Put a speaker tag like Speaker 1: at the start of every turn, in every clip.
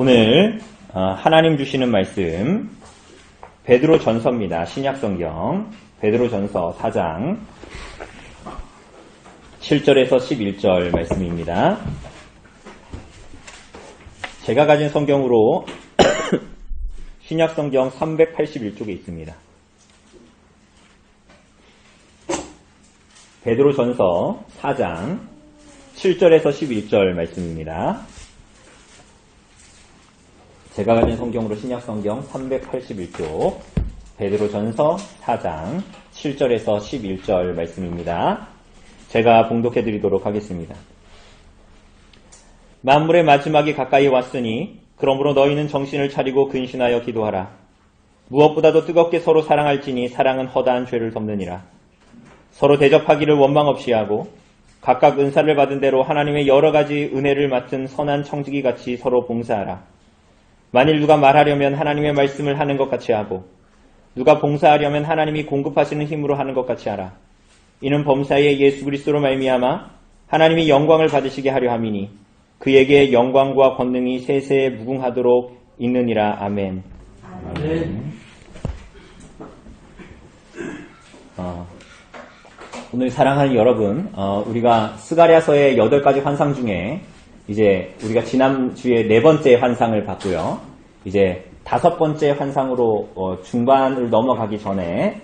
Speaker 1: 오늘 하나님 주시는 말씀 베드로 전서입니다. 신약성경 베드로 전서 4장 7절에서 11절 말씀입니다. 제가 가진 성경으로 신약성경 381쪽에 있습니다. 베드로 전서 4장 7절에서 11절 말씀입니다. 제가 가진 성경으로 신약성경 381쪽 베드로 전서 4장 7절에서 11절 말씀입니다. 제가 봉독해 드리도록 하겠습니다. 만물의 마지막이 가까이 왔으니 그러므로 너희는 정신을 차리고 근신하여 기도하라. 무엇보다도 뜨겁게 서로 사랑할지니 사랑은 허다한 죄를 덮느니라. 서로 대접하기를 원망 없이 하고 각각 은사를 받은 대로 하나님의 여러 가지 은혜를 맡은 선한 청지기 같이 서로 봉사하라. 만일 누가 말하려면 하나님의 말씀을 하는 것 같이 하고 누가 봉사하려면 하나님이 공급하시는 힘으로 하는 것 같이 하라. 이는 범사에 예수 그리스도로 말미암아 하나님이 영광을 받으시게 하려 함이니 그에게 영광과 권능이 세세에 무궁하도록 있느니라. 아멘. 아멘. 오늘 사랑하는 여러분, 우리가 스가랴서의 8가지 환상 중에 이제 우리가 지난주에 4번째 환상을 봤고요. 이제 5번째 환상으로 중반을 넘어가기 전에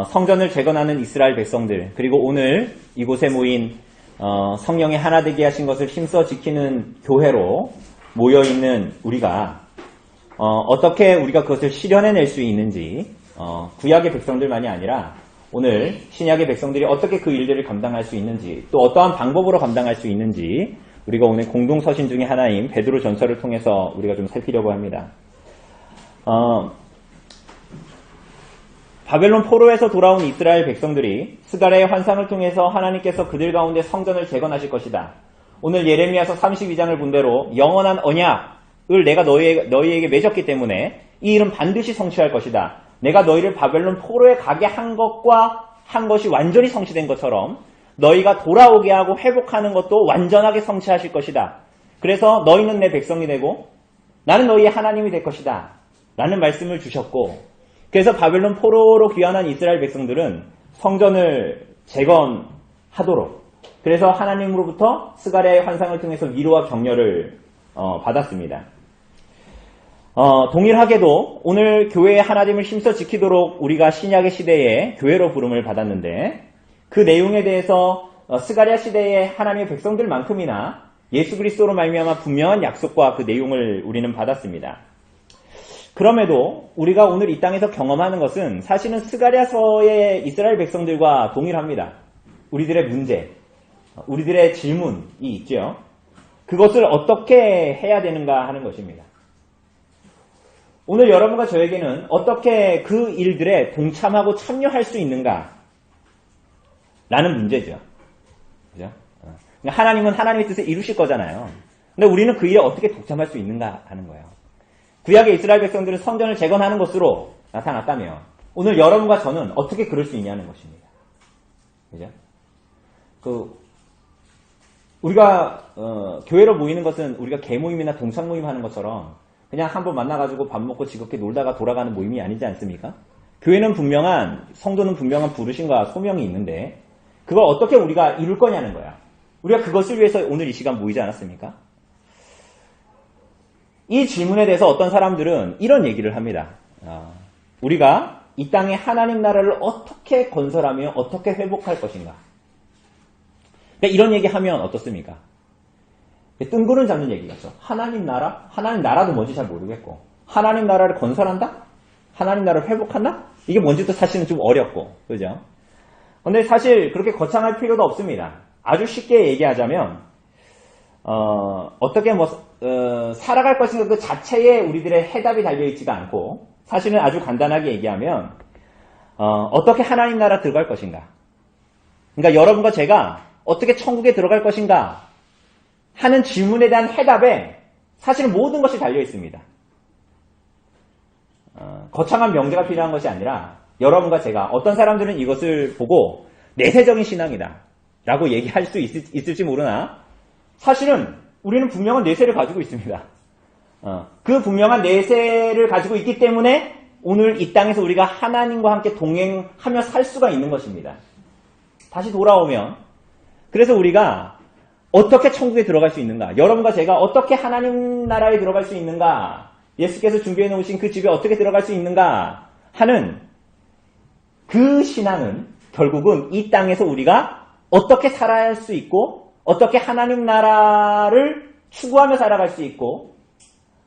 Speaker 1: 성전을 재건하는 이스라엘 백성들, 그리고 오늘 이곳에 모인 성령의 하나 되게 하신 것을 힘써 지키는 교회로 모여있는 우리가 어떻게 우리가 그것을 실현해낼 수 있는지, 구약의 백성들만이 아니라 오늘 신약의 백성들이 어떻게 그 일들을 감당할 수 있는지, 또 어떠한 방법으로 감당할 수 있는지 우리가 오늘 공동서신 중에 하나인 베드로 전서를 통해서 우리가 좀 살피려고 합니다. 바벨론 포로에서 돌아온 이스라엘 백성들이 스가랴의 환상을 통해서 하나님께서 그들 가운데 성전을 재건하실 것이다. 오늘 예레미야서 32장을 본 대로 영원한 언약을 내가 너희에게 맺었기 때문에 이 일은 반드시 성취할 것이다. 내가 너희를 바벨론 포로에 가게 한 것이 완전히 성취된 것처럼 너희가 돌아오게 하고 회복하는 것도 완전하게 성취하실 것이다. 그래서 너희는 내 백성이 되고 나는 너희의 하나님이 될 것이다. 라는 말씀을 주셨고, 그래서 바벨론 포로로 귀환한 이스라엘 백성들은 성전을 재건하도록, 그래서 하나님으로부터 스가랴의 환상을 통해서 위로와 격려를 받았습니다. 동일하게도 오늘 교회의 하나님을 힘써 지키도록 우리가 신약의 시대에 교회로 부름을 받았는데, 그 내용에 대해서 스가랴 시대의 하나님의 백성들만큼이나 예수 그리스도로 말미암아 분명한 약속과 그 내용을 우리는 받았습니다. 그럼에도 우리가 오늘 이 땅에서 경험하는 것은 사실은 스가랴서의 이스라엘 백성들과 동일합니다. 우리들의 문제, 우리들의 질문이 있죠. 그것을 어떻게 해야 되는가 하는 것입니다. 오늘 여러분과 저에게는 어떻게 그 일들에 동참하고 참여할 수 있는가 라는 문제죠. 그죠? 하나님은 하나님의 뜻을 이루실 거잖아요. 근데 우리는 그 일에 어떻게 동참할 수 있는가 하는 거예요. 구약의 이스라엘 백성들은 성전을 재건하는 것으로 나타났다면 오늘 여러분과 저는 어떻게 그럴 수 있냐는 것입니다. 그죠? 우리가 교회로 모이는 것은 우리가 개모임이나 동창 모임 하는 것처럼 그냥 한번 만나가지고 밥 먹고 즐겁게 놀다가 돌아가는 모임이 아니지 않습니까? 교회는 성도는 분명한 부르심과 소명이 있는데 그걸 어떻게 우리가 이룰 거냐는 거야. 우리가 그것을 위해서 오늘 이 시간 모이지 않았습니까? 이 질문에 대해서 어떤 사람들은 이런 얘기를 합니다. 우리가 이 땅에 하나님 나라를 어떻게 건설하며 어떻게 회복할 것인가. 그러니까 이런 얘기하면 어떻습니까? 뜬구름 잡는 얘기겠죠. 하나님 나라? 하나님 나라도 뭔지 잘 모르겠고 하나님 나라를 건설한다? 하나님 나라를 회복한다? 이게 뭔지도 사실은 좀 어렵고, 그죠? 근데 사실 그렇게 거창할 필요도 없습니다. 아주 쉽게 얘기하자면 어떻게 살아갈 것인가 그 자체에 우리들의 해답이 달려있지가 않고, 사실은 아주 간단하게 얘기하면 어떻게 하나님 나라 들어갈 것인가. 그러니까 여러분과 제가 어떻게 천국에 들어갈 것인가 하는 질문에 대한 해답에 사실은 모든 것이 달려있습니다. 거창한 명제가 필요한 것이 아니라 여러분과 제가, 어떤 사람들은 이것을 보고 내세적인 신앙이다 라고 얘기할 수 있을지 모르나 사실은 우리는 분명한 내세를 가지고 있습니다. 그 분명한 내세를 가지고 있기 때문에 오늘 이 땅에서 우리가 하나님과 함께 동행하며 살 수가 있는 것입니다. 다시 돌아오면 그래서 우리가 어떻게 천국에 들어갈 수 있는가? 여러분과 제가 어떻게 하나님 나라에 들어갈 수 있는가? 예수께서 준비해 놓으신 그 집에 어떻게 들어갈 수 있는가? 하는 그 신앙은 결국은 이 땅에서 우리가 어떻게 살아갈 수 있고 어떻게 하나님 나라를 추구하며 살아갈 수 있고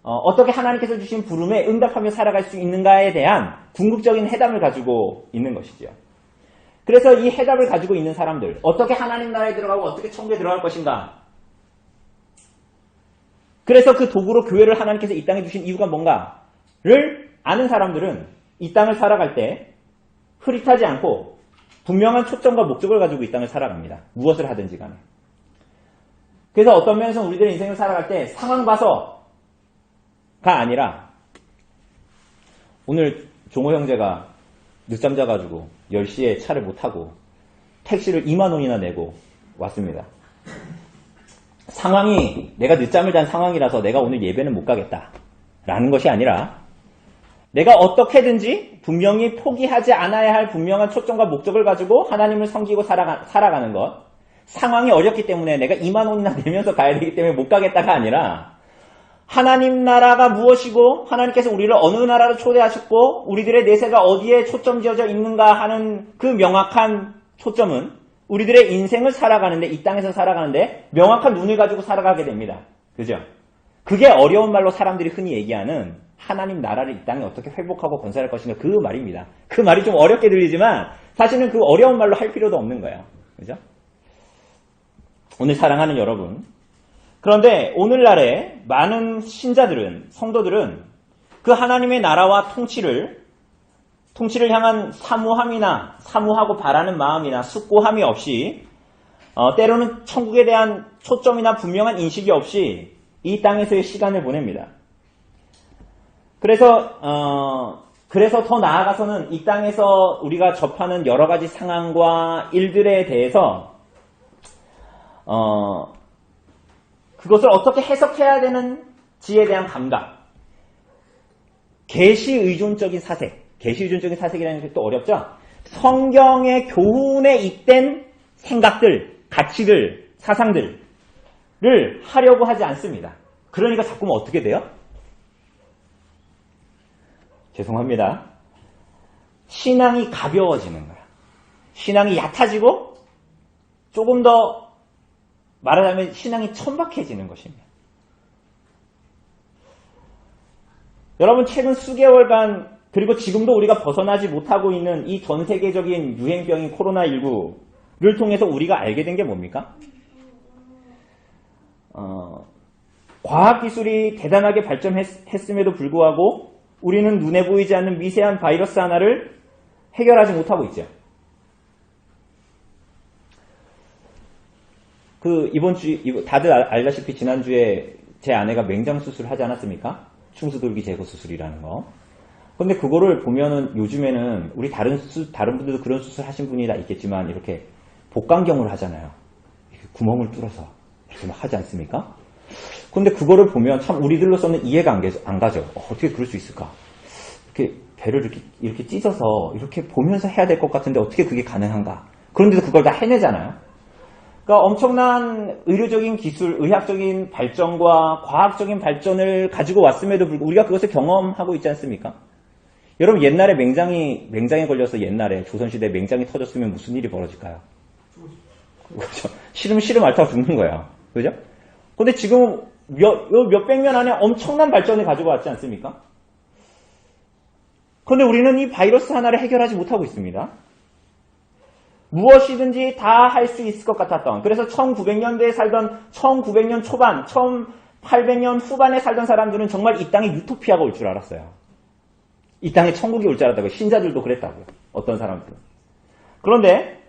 Speaker 1: 어떻게 하나님께서 주신 부름에 응답하며 살아갈 수 있는가에 대한 궁극적인 해답을 가지고 있는 것이죠. 그래서 이 해답을 가지고 있는 사람들, 어떻게 하나님 나라에 들어가고 어떻게 천국에 들어갈 것인가? 그래서 그 도구로 교회를 하나님께서 이 땅에 주신 이유가 뭔가를 아는 사람들은 이 땅을 살아갈 때 흐릿하지 않고 분명한 초점과 목적을 가지고 이 땅을 살아갑니다. 무엇을 하든지 간에. 그래서 어떤 면에서 우리들의 인생을 살아갈 때 상황 봐서가 아니라 오늘 종호 형제가 늦잠 자가지고 10시에 차를 못 타고 택시를 2만 원이나 내고 왔습니다. 상황이 내가 늦잠을 잔 상황이라서 내가 오늘 예배는 못 가겠다 라는 것이 아니라 내가 어떻게든지 분명히 포기하지 않아야 할 분명한 초점과 목적을 가지고 하나님을 섬기고 살아가는 것. 상황이 어렵기 때문에 내가 2만 원이나 내면서 가야 되기 때문에 못 가겠다가 아니라 하나님 나라가 무엇이고 하나님께서 우리를 어느 나라로 초대하셨고 우리들의 내세가 어디에 초점 지어져 있는가 하는 그 명확한 초점은 우리들의 인생을 살아가는데 이 땅에서 살아가는데 명확한 눈을 가지고 살아가게 됩니다. 그죠? 그게 어려운 말로 사람들이 흔히 얘기하는 하나님 나라를 이 땅에 어떻게 회복하고 건설할 것인가 그 말입니다. 그 말이 좀 어렵게 들리지만 사실은 그 어려운 말로 할 필요도 없는 거예요. 그죠? 오늘 사랑하는 여러분, 그런데 오늘날에 많은 신자들은, 성도들은 그 하나님의 나라와 통치를 향한 사모하고 바라는 마음이나 숙고함이 없이 때로는 천국에 대한 초점이나 분명한 인식이 없이 이 땅에서의 시간을 보냅니다. 그래서 더 나아가서는 이 땅에서 우리가 접하는 여러 가지 상황과 일들에 대해서 그것을 어떻게 해석해야 되는지에 대한 감각, 계시 의존적인 사색이라는 게 또 어렵죠? 성경의 교훈에 잇된 생각들, 가치들, 사상들을 하려고 하지 않습니다. 그러니까 자꾸만 어떻게 돼요? 죄송합니다. 신앙이 가벼워지는 거야. 신앙이 얕아지고 조금 더 말하자면 신앙이 천박해지는 것입니다. 여러분 최근 수개월간 그리고 지금도 우리가 벗어나지 못하고 있는 이 전 세계적인 유행병인 코로나19를 통해서 우리가 알게 된 게 뭡니까? 과학기술이 대단하게 발전했음에도 불구하고 우리는 눈에 보이지 않는 미세한 바이러스 하나를 해결하지 못하고 있죠. 다들 알다시피 지난주에 제 아내가 맹장 수술을 하지 않았습니까? 충수돌기 제거 수술이라는 거. 근데 그거를 보면은 요즘에는 우리 다른 분들도 그런 수술 하신 분이 다 있겠지만 이렇게 복강경으로 하잖아요. 이렇게 구멍을 뚫어서 이렇게 막 하지 않습니까? 근데 그거를 보면 참 우리들로서는 이해가 안 가죠. 어떻게 그럴 수 있을까? 이렇게 배를 이렇게 찢어서 이렇게 보면서 해야 될 것 같은데 어떻게 그게 가능한가? 그런데도 그걸 다 해내잖아요. 그러니까 엄청난 의료적인 기술, 의학적인 발전과 과학적인 발전을 가지고 왔음에도 불구하고 우리가 그것을 경험하고 있지 않습니까? 여러분 옛날에 맹장에 걸려서 옛날에 조선시대에 맹장이 터졌으면 무슨 일이 벌어질까요? 그렇죠. 시름 앓다가 죽는 거예요. 그죠? 근데 지금 몇백 년 안에 엄청난 발전을 가지고 왔지 않습니까? 그런데 우리는 이 바이러스 하나를 해결하지 못하고 있습니다. 무엇이든지 다 할 수 있을 것 같았던, 그래서 1900년대에 살던 1900년 초반, 1800년 후반에 살던 사람들은 정말 이 땅에 유토피아가 올 줄 알았어요. 이 땅에 천국이 올 줄 알았다고요. 신자들도 그랬다고요. 어떤 사람들은. 그런데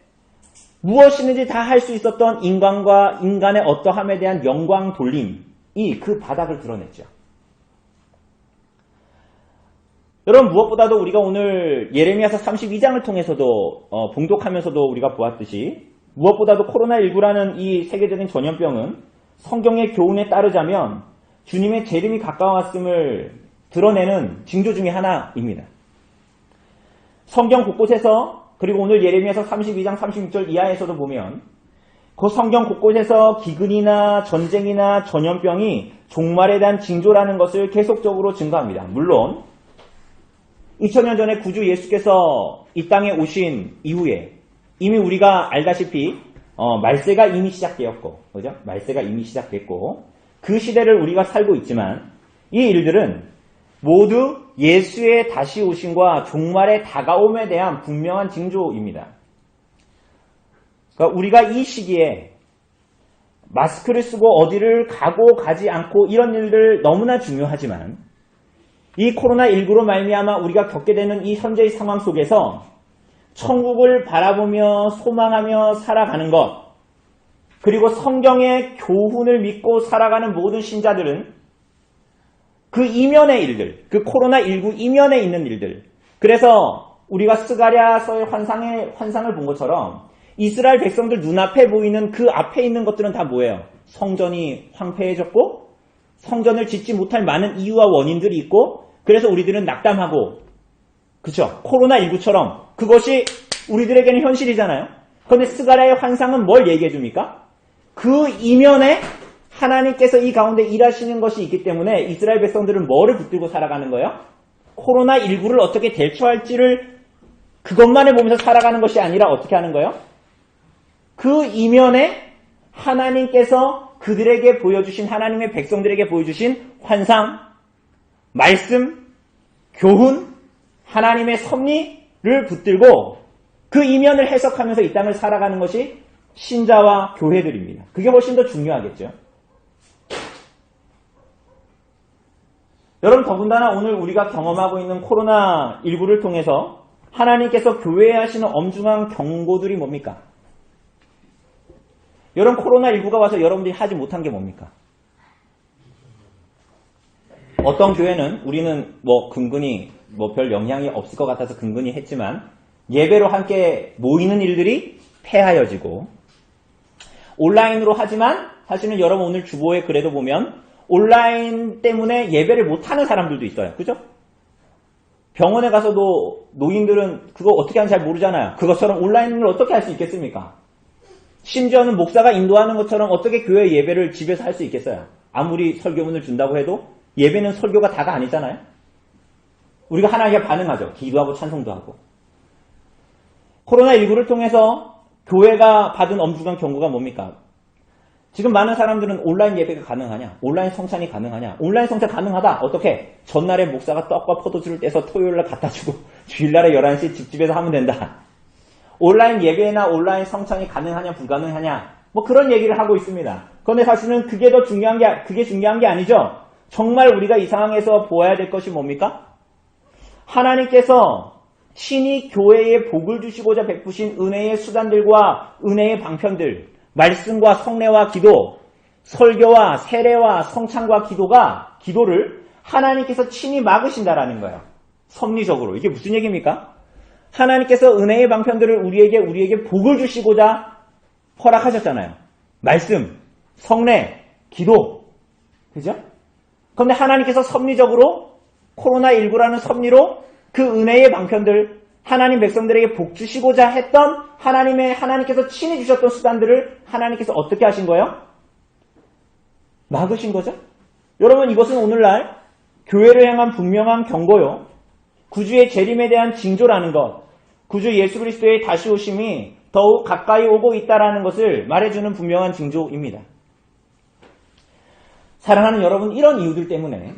Speaker 1: 무엇이든지 다 할 수 있었던 인간과 인간의 어떠함에 대한 영광 돌림이 그 바닥을 드러냈죠. 여러분 무엇보다도 우리가 오늘 예레미야서 32장을 통해서도 봉독하면서도 우리가 보았듯이 무엇보다도 코로나19라는 이 세계적인 전염병은 성경의 교훈에 따르자면 주님의 재림이 가까웠음을 드러내는 징조 중에 하나입니다. 성경 곳곳에서 그리고 오늘 예레미야서 32장 36절 이하에서도 보면 그 성경 곳곳에서 기근이나 전쟁이나 전염병이 종말에 대한 징조라는 것을 계속적으로 증거합니다. 물론 2000년 전에 구주 예수께서 이 땅에 오신 이후에 이미 우리가 알다시피 말세가 이미 시작되었고, 그죠? 말세가 이미 시작됐고 그 시대를 우리가 살고 있지만 이 일들은 모두 예수의 다시 오심과 종말의 다가옴에 대한 분명한 징조입니다. 그러니까 우리가 이 시기에 마스크를 쓰고 어디를 가고 가지 않고 이런 일들 너무나 중요하지만 이 코로나19로 말미암아 우리가 겪게 되는 이 현재의 상황 속에서 천국을 바라보며 소망하며 살아가는 것, 그리고 성경의 교훈을 믿고 살아가는 모든 신자들은 그 이면의 일들, 그 코로나19 이면에 있는 일들, 그래서 우리가 스가랴서의 환상을 본 것처럼 이스라엘 백성들 눈앞에 보이는 그 앞에 있는 것들은 다 뭐예요? 성전이 황폐해졌고 성전을 짓지 못할 많은 이유와 원인들이 있고 그래서 우리들은 낙담하고, 그쵸? 코로나19처럼 그것이 우리들에게는 현실이잖아요. 그런데 스가랴의 환상은 뭘 얘기해 줍니까? 그 이면에 하나님께서 이 가운데 일하시는 것이 있기 때문에 이스라엘 백성들은 뭐를 붙들고 살아가는 거예요? 코로나19를 어떻게 대처할지를 그것만을 보면서 살아가는 것이 아니라 어떻게 하는 거예요? 그 이면에 하나님께서 그들에게 보여주신, 하나님의 백성들에게 보여주신 환상, 말씀, 교훈, 하나님의 섭리를 붙들고 그 이면을 해석하면서 이 땅을 살아가는 것이 신자와 교회들입니다. 그게 훨씬 더 중요하겠죠. 여러분, 더군다나 오늘 우리가 경험하고 있는 코로나19를 통해서 하나님께서 교회에 하시는 엄중한 경고들이 뭡니까? 여러분, 코로나19가 와서 여러분들이 하지 못한 게 뭡니까? 어떤 교회는 우리는 근근히 별 영향이 없을 것 같아서 근근히 했지만 예배로 함께 모이는 일들이 폐하여지고, 온라인으로 하지만 사실은 여러분 오늘 주보에 그래도 보면 온라인 때문에 예배를 못하는 사람들도 있어요. 그죠? 병원에 가서도 노인들은 그거 어떻게 하는지 잘 모르잖아요. 그것처럼 온라인을 어떻게 할 수 있겠습니까? 심지어는 목사가 인도하는 것처럼 어떻게 교회 예배를 집에서 할 수 있겠어요? 아무리 설교문을 준다고 해도 예배는 설교가 다가 아니잖아요. 우리가 하나님께 반응하죠. 기도하고 찬송도 하고. 코로나19를 통해서 교회가 받은 엄중한 경고가 뭡니까? 지금 많은 사람들은 온라인 예배가 가능하냐? 온라인 성찬이 가능하냐? 온라인 성찬 가능하다. 어떻게? 전날에 목사가 떡과 포도주를 떼서 토요일날 갖다 주고 주일날에 11시 집집에서 하면 된다. 온라인 예배나 온라인 성찬이 가능하냐 불가능하냐? 그런 얘기를 하고 있습니다. 그런데 사실은 그게 중요한 게 아니죠. 정말 우리가 이 상황에서 보아야 될 것이 뭡니까? 하나님께서 신이 교회에 복을 주시고자 베푸신 은혜의 수단들과 은혜의 방편들, 말씀과 성례와 기도, 설교와 세례와 성찬과 기도를 하나님께서 친히 막으신다라는 거예요. 섭리적으로. 이게 무슨 얘기입니까? 하나님께서 은혜의 방편들을 우리에게 복을 주시고자 허락하셨잖아요. 말씀, 성례, 기도. 그죠? 그런데 하나님께서 섭리적으로 코로나19라는 섭리로 그 은혜의 방편들, 하나님 백성들에게 복 주시고자 했던 하나님께서 친히 주셨던 수단들을 하나님께서 어떻게 하신 거예요? 막으신 거죠? 여러분, 이것은 오늘날 교회를 향한 분명한 경고요. 구주의 재림에 대한 징조라는 것, 구주 예수 그리스도의 다시 오심이 더욱 가까이 오고 있다는 것을 말해주는 분명한 징조입니다. 사랑하는 여러분, 이런 이유들 때문에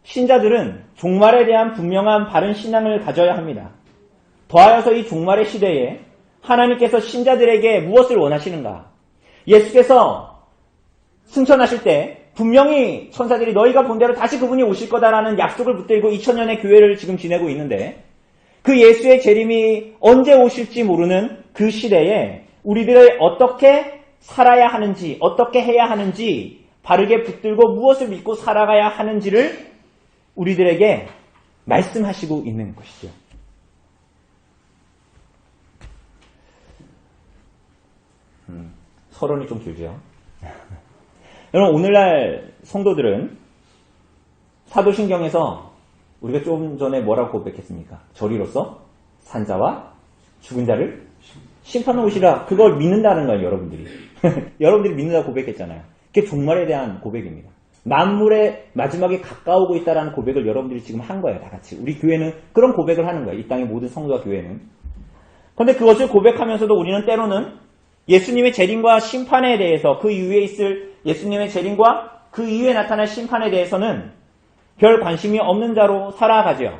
Speaker 1: 신자들은 종말에 대한 분명한 바른 신앙을 가져야 합니다. 더하여서 이 종말의 시대에 하나님께서 신자들에게 무엇을 원하시는가? 예수께서 승천하실 때 분명히 천사들이 너희가 본 대로 다시 그분이 오실 거다라는 약속을 붙들고 2000년의 교회를 지금 지내고 있는데, 그 예수의 재림이 언제 오실지 모르는 그 시대에 우리들을 어떻게 살아야 하는지, 어떻게 해야 하는지 바르게 붙들고 무엇을 믿고 살아가야 하는지를 우리들에게 말씀하시고 있는 것이죠. 서론이 좀 길죠. 여러분, 오늘날 성도들은 사도신경에서 우리가 좀 전에 뭐라고 고백했습니까? 저리로서 산자와 죽은 자를 심판하러 오시라. 그걸 믿는다는 거예요, 여러분들이. 여러분들이 믿는다고 고백했잖아요. 그게 종말에 대한 고백입니다. 만물의 마지막에 가까우고 있다는 고백을 여러분들이 지금 한 거예요, 다 같이. 우리 교회는 그런 고백을 하는 거예요. 이 땅의 모든 성도와 교회는. 그런데 그것을 고백하면서도 우리는 때로는 예수님의 재림과 심판에 대해서, 그 이후에 있을 예수님의 재림과 그 이후에 나타날 심판에 대해서는 별 관심이 없는 자로 살아가죠.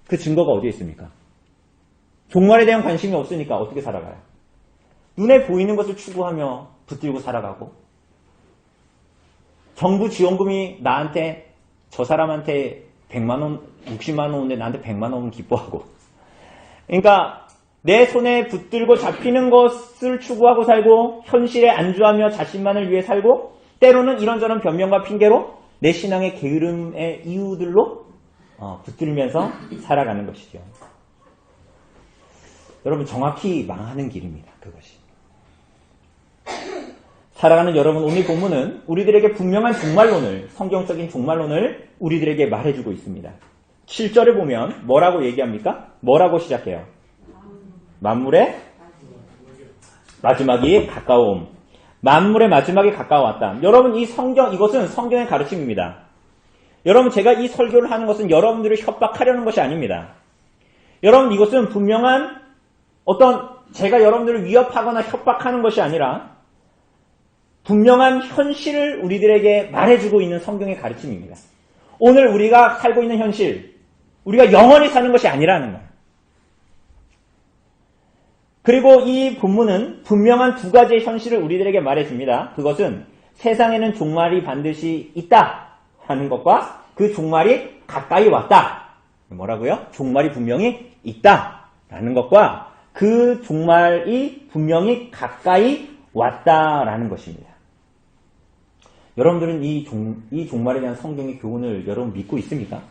Speaker 1: 그 증거가 어디에 있습니까? 종말에 대한 관심이 없으니까 어떻게 살아가요? 눈에 보이는 것을 추구하며 붙들고 살아가고, 정부 지원금이 나한테, 저 사람한테 100만 원, 60만 원 오는데 나한테 100만 원 기뻐하고, 그러니까 내 손에 붙들고 잡히는 것을 추구하고 살고, 현실에 안주하며 자신만을 위해 살고, 때로는 이런저런 변명과 핑계로 내 신앙의 게으름의 이유들로 붙들면서 살아가는 것이죠. 여러분, 정확히 망하는 길입니다. 그것이. 살아가는 여러분, 오늘 본문은 우리들에게 분명한 종말론을, 성경적인 종말론을 우리들에게 말해주고 있습니다. 7절을 보면 뭐라고 얘기합니까? 뭐라고 시작해요? 만물의 마지막이 가까움. 만물의 마지막이 가까워왔다. 여러분, 이 성경, 이것은 성경의 가르침입니다. 여러분, 제가 이 설교를 하는 것은 여러분들을 협박하려는 것이 아닙니다. 여러분, 이것은 분명한 제가 여러분들을 위협하거나 협박하는 것이 아니라 분명한 현실을 우리들에게 말해주고 있는 성경의 가르침입니다. 오늘 우리가 살고 있는 현실, 우리가 영원히 사는 것이 아니라는 거예요. 그리고 이 본문은 분명한 두 가지의 현실을 우리들에게 말해줍니다. 그것은 세상에는 종말이 반드시 있다 하는 것과 그 종말이 가까이 왔다. 뭐라고요? 종말이 분명히 있다 라는 것과 그 종말이 분명히 가까이 왔다라는 것입니다. 여러분들은 이 종말에 대한 성경의 교훈을 여러분 믿고 있습니까?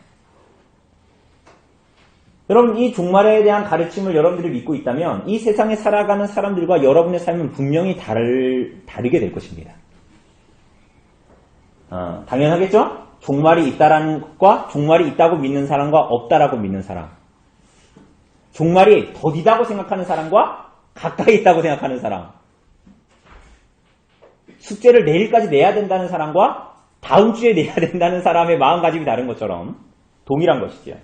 Speaker 1: 여러분, 이 종말에 대한 가르침을 여러분들이 믿고 있다면 이 세상에 살아가는 사람들과 여러분의 삶은 분명히 다르게 될 것입니다. 당연하겠죠? 종말이 있다라는 것과 종말이 있다고 믿는 사람과 없다라고 믿는 사람. 종말이 더디다고 생각하는 사람과 가까이 있다고 생각하는 사람. 숙제를 내일까지 내야 된다는 사람과 다음 주에 내야 된다는 사람의 마음가짐이 다른 것처럼 동일한 것이죠.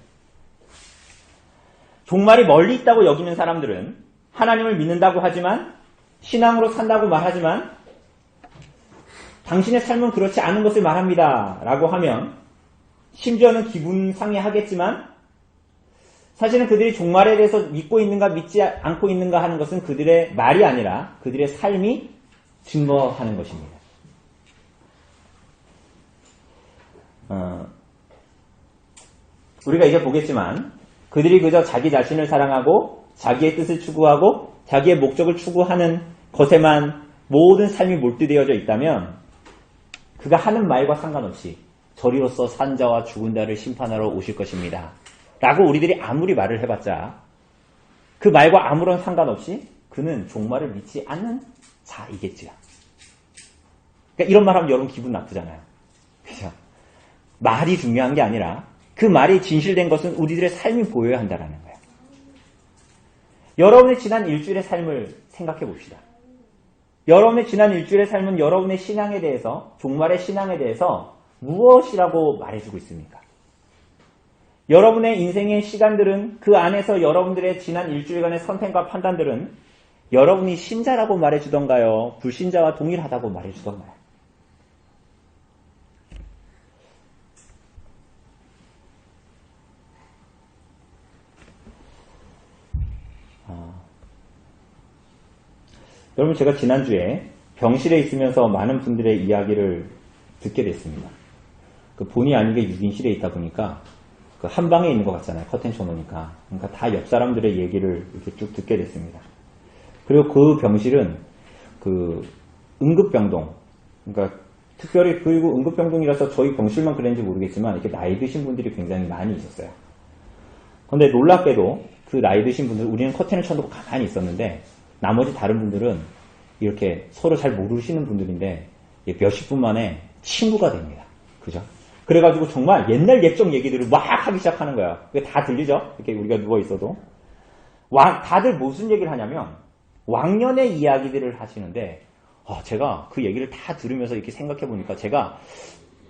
Speaker 1: 종말이 멀리 있다고 여기는 사람들은 하나님을 믿는다고 하지만, 신앙으로 산다고 말하지만, 당신의 삶은 그렇지 않은 것을 말합니다 라고 하면 심지어는 기분 상해하겠지만, 사실은 그들이 종말에 대해서 믿고 있는가 믿지 않고 있는가 하는 것은 그들의 말이 아니라 그들의 삶이 증거하는 것입니다. 우리가 이제 보겠지만 그들이 그저 자기 자신을 사랑하고 자기의 뜻을 추구하고 자기의 목적을 추구하는 것에만 모든 삶이 몰두되어져 있다면 그가 하는 말과 상관없이 저리로서 산자와 죽은 자를 심판하러 오실 것입니다 라고 우리들이 아무리 말을 해봤자 그 말과 아무런 상관없이 그는 종말을 믿지 않는 자이겠지요. 그러니까 이런 말 하면 여러분 기분 나쁘잖아요. 그죠? 말이 중요한 게 아니라 그 말이 진실된 것은 우리들의 삶이 보여야 한다는 거예요. 여러분의 지난 일주일의 삶을 생각해 봅시다. 여러분의 지난 일주일의 삶은 여러분의 신앙에 대해서, 종말의 신앙에 대해서 무엇이라고 말해주고 있습니까? 여러분의 인생의 시간들은, 그 안에서 여러분들의 지난 일주일간의 선택과 판단들은 여러분이 신자라고 말해주던가요? 불신자와 동일하다고 말해주던가요? 여러분, 제가 지난주에 병실에 있으면서 많은 분들의 이야기를 듣게 됐습니다. 본의 아니게 6인실에 있다 보니까 한 방에 있는 것 같잖아요. 커튼 쳐놓으니까. 그러니까 다 옆 사람들의 얘기를 이렇게 쭉 듣게 됐습니다. 그리고 그 병실은 응급병동, 그러니까 특별히 그리고 응급병동이라서 저희 병실만 그랬는지 모르겠지만 이렇게 나이 드신 분들이 굉장히 많이 있었어요. 그런데 놀랍게도 그 나이 드신 분들, 우리는 커튼을 쳐놓고 가만히 있었는데 나머지 다른 분들은 이렇게 서로 잘 모르시는 분들인데 몇십 분 만에 친구가 됩니다. 그죠? 그래가지고 정말 옛날 옛적 얘기들을 막 하기 시작하는 거야. 그게 다 들리죠? 이렇게 우리가 누워있어도. 다들 무슨 얘기를 하냐면, 왕년의 이야기들을 하시는데, 제가 그 얘기를 다 들으면서 이렇게 생각해보니까 제가